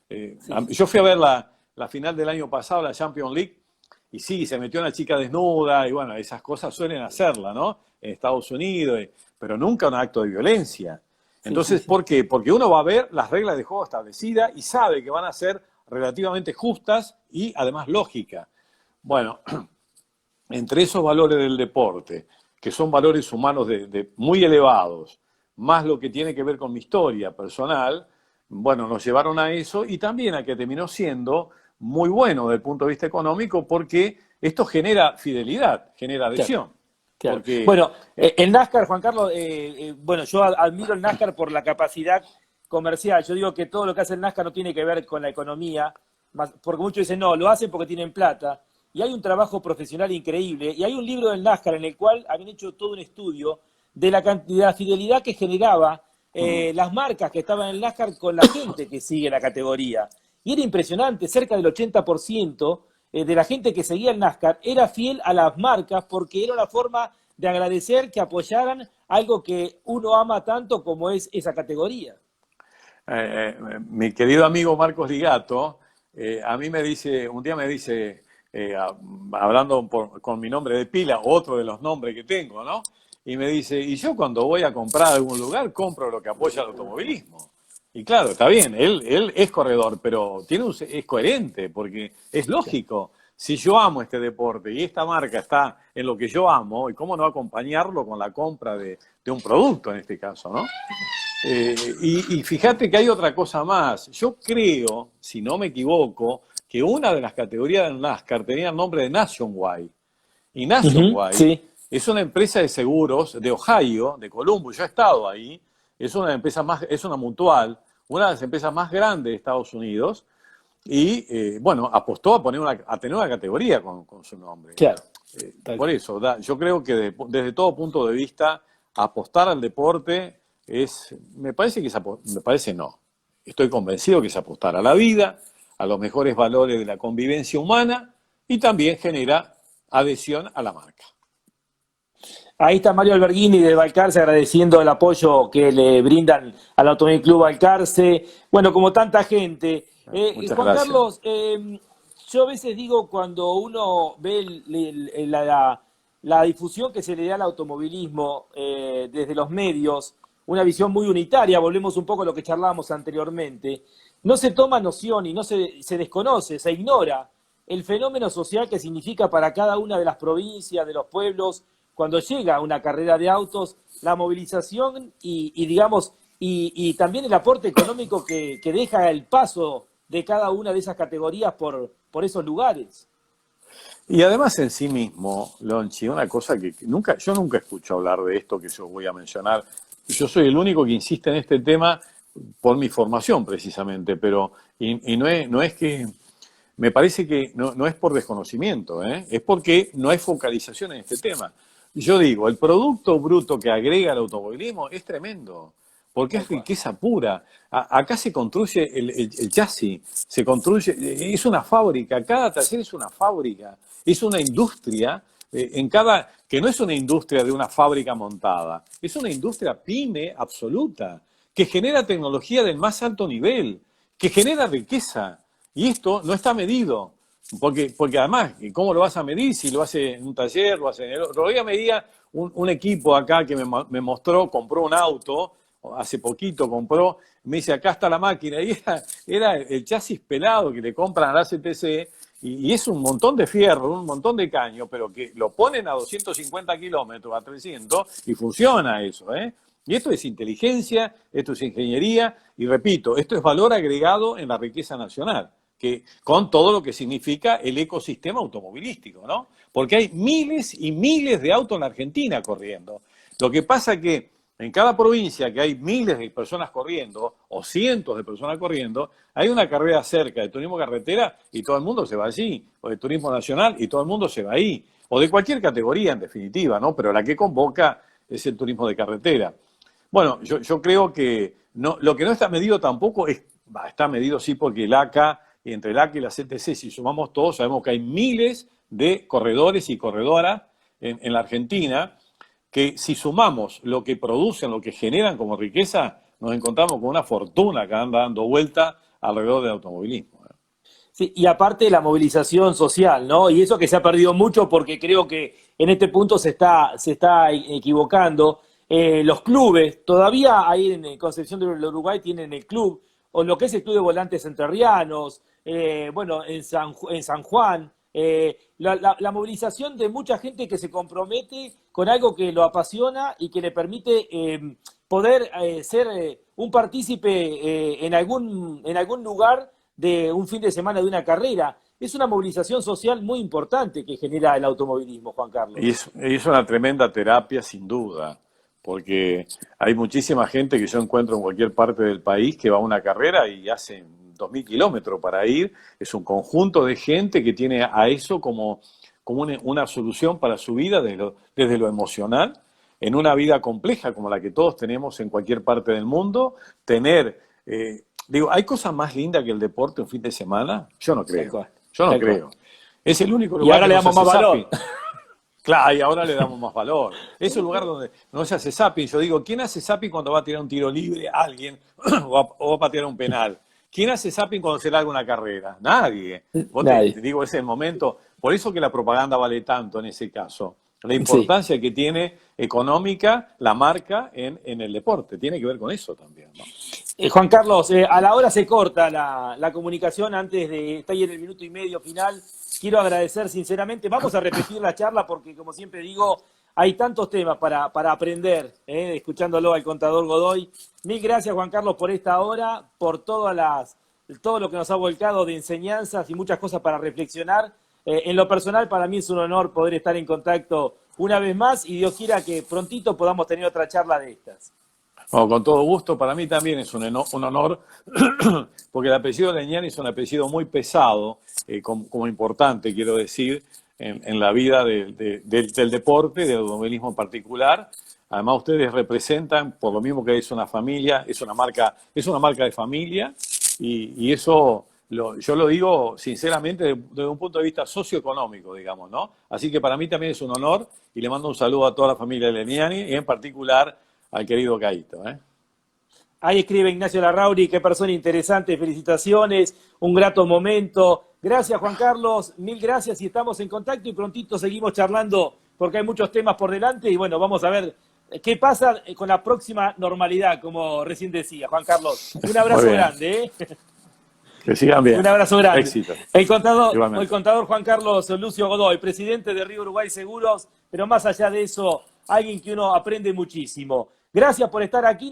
Sí. yo fui a ver la final del año pasado, la Champions League, y sí, se metió una chica desnuda, y bueno, esas cosas suelen hacerla, ¿no? En Estados Unidos, pero nunca un acto de violencia. Sí, sí, Entonces, sí. ¿por qué? Porque uno va a ver las reglas de juego establecidas y sabe que van a ser relativamente justas y además lógicas. Bueno, entre esos valores del deporte, que son valores humanos muy elevados, más lo que tiene que ver con mi historia personal, bueno, nos llevaron a eso y también a que terminó siendo muy bueno desde el punto de vista económico porque esto genera fidelidad, genera Claro. adhesión. Claro. Porque, Bueno, el NASCAR, Juan Carlos, bueno, yo admiro el NASCAR por la capacidad comercial. Yo digo que todo lo que hace el NASCAR no tiene que ver con la economía, porque muchos dicen, no, lo hacen porque tienen plata. Y hay un trabajo profesional increíble. Y hay un libro del NASCAR en el cual habían hecho todo un estudio de la cantidad, de la fidelidad que generaba las marcas que estaban en el NASCAR con la gente que sigue la categoría. Y era impresionante, cerca del 80% de la gente que seguía el NASCAR era fiel a las marcas porque era una forma de agradecer que apoyaran algo que uno ama tanto como es esa categoría. mi querido amigo Marcos Ligato, a mí me dice, un día me dice, hablando con mi nombre de pila, otro de los nombres que tengo, ¿no? Y me dice, y yo cuando voy a comprar a algún lugar, compro lo que apoya el automovilismo. Y claro, está bien, él es corredor, pero es coherente, porque es lógico. Si yo amo este deporte y esta marca está en lo que yo amo, ¿y cómo no acompañarlo con la compra de un producto en este caso, ¿no? Y fíjate que hay otra cosa más. Yo creo, si no me equivoco, que una de las categorías del NASCAR tenía el nombre de Nationwide. Y Nationwide Sí. es una empresa de seguros de Ohio, de Columbus. Yo he estado ahí. Es una empresa es una mutual, una de las empresas más grandes de Estados Unidos. Y bueno, apostó a tener una categoría con su nombre. Claro. Por eso, yo creo que desde todo punto de vista, apostar al deporte me parece me parece no. Estoy convencido que es apostar a la vida, a los mejores valores de la convivencia humana y también genera adhesión a la marca. Ahí está Mario Alberghini de Balcarce agradeciendo el apoyo que le brindan al Automóvil Club Balcarce. Bueno, como tanta gente. Muchas Juan gracias. Carlos, yo a veces digo cuando uno ve la difusión que se le da al automovilismo desde los medios, una visión muy unitaria, volvemos un poco a lo que charlábamos anteriormente, no se toma noción y se desconoce, se ignora el fenómeno social que significa para cada una de las provincias, de los pueblos, cuando llega una carrera de autos, la movilización digamos, y también el aporte económico que deja el paso de cada una de esas categorías por esos lugares. Y además en sí mismo, Lonchi, una cosa que yo nunca escucho hablar de esto que yo voy a mencionar. Yo soy el único que insiste en este tema por mi formación precisamente, pero y no es que, me parece que no es por desconocimiento, es porque no hay focalización en este tema. Yo digo, el producto bruto que agrega el automovilismo es tremendo, porque es riqueza pura. Acá se construye el chasis, se construye, es una fábrica, cada taller es una fábrica, es una industria, que no es una industria de una fábrica montada, es una industria pyme absoluta, que genera tecnología del más alto nivel, que genera riqueza. Y esto no está medido. Porque además, ¿cómo lo vas a medir si lo hace en un taller, lo hace en el otro? Día medía un equipo acá que me mostró, compró un auto, hace poquito compró, me dice, acá está la máquina, y era el chasis pelado que le compran a la CTC, y es un montón de fierro, un montón de caño, pero que lo ponen a 250 kilómetros, a 300, y funciona eso, ¿eh? Y esto es inteligencia, esto es ingeniería, y repito, esto es valor agregado en la riqueza nacional, que con todo lo que significa el ecosistema automovilístico, ¿no? Porque hay miles y miles de autos en la Argentina corriendo. Lo que pasa que en cada provincia que hay miles de personas corriendo, o cientos de personas corriendo, hay una carrera cerca de turismo carretera y todo el mundo se va allí, o de turismo nacional y todo el mundo se va ahí, o de cualquier categoría en definitiva, ¿no? Pero la que convoca es el turismo de carretera. Bueno, yo creo que no, lo que no está medido tampoco es, está medido sí porque el ACA, y entre el ACA y la CTC, si sumamos todos, sabemos que hay miles de corredores y corredoras en la Argentina, que si sumamos lo que producen, lo que generan como riqueza, nos encontramos con una fortuna que anda dando vuelta alrededor del automovilismo. Sí, y aparte la movilización social, ¿no? Y eso que se ha perdido mucho porque creo que en este punto se está equivocando. Los clubes, todavía ahí en Concepción del Uruguay tienen el club, o lo que es el Club de Volantes Entrerrianos, bueno, en San Juan, la movilización de mucha gente que se compromete con algo que lo apasiona y que le permite poder ser un partícipe en algún lugar de un fin de semana de una carrera. Es una movilización social muy importante que genera el automovilismo, Juan Carlos. Y es una tremenda terapia, sin duda, porque hay muchísima gente que yo encuentro en cualquier parte del país que va a una carrera y hacen 2.000 kilómetros para ir. Es un conjunto de gente que tiene a eso como una solución para su vida desde lo emocional, en una vida compleja como la que todos tenemos en cualquier parte del mundo, tener... digo, ¿hay cosa más linda que el deporte un fin de semana? Yo no creo. Yo no creo. Es el único lugar y ahora le damos más valor. Claro, y ahora le damos más valor. Es un lugar donde no se hace zapping. Yo digo, ¿quién hace zapping cuando va a tirar un tiro libre a alguien o va a patear un penal? ¿Quién hace zapping cuando se larga una carrera? Nadie. Te digo, ese es el momento. Por eso que la propaganda vale tanto en ese caso. La importancia que tiene económica la marca en el deporte. Tiene que ver con eso también, ¿no? Juan Carlos, a la hora se corta la comunicación antes de estar ahí en el minuto y medio final. Quiero agradecer sinceramente. Vamos a repetir la charla porque, como siempre digo, hay tantos temas para aprender, escuchándolo al contador Godoy. Mil gracias, Juan Carlos, por esta hora, por todo lo que nos ha volcado de enseñanzas y muchas cosas para reflexionar. En lo personal, para mí es un honor poder estar en contacto una vez más y Dios quiera que prontito podamos tener otra charla de estas. Bueno, con todo gusto, para mí también es un honor, porque el apellido Legnani es un apellido muy pesado, como importante, quiero decir, en la vida del deporte, del automovilismo en particular. Además, ustedes representan, por lo mismo que es una familia, es una marca de familia, y eso yo lo digo sinceramente desde un punto de vista socioeconómico, digamos, ¿no? Así que para mí también es un honor, y le mando un saludo a toda la familia Legnani, y en particular al querido Caíto. Ahí escribe Ignacio Larrauri, qué persona interesante, felicitaciones, un grato momento. Gracias, Juan Carlos, mil gracias y estamos en contacto y prontito seguimos charlando porque hay muchos temas por delante y bueno, vamos a ver qué pasa con la próxima normalidad, como recién decía, Juan Carlos. Un abrazo grande. Que sigan bien. Un abrazo grande. Éxito. El contador Juan Carlos Lucio Godoy, presidente de Río Uruguay Seguros, pero más allá de eso, alguien que uno aprende muchísimo. Gracias por estar aquí.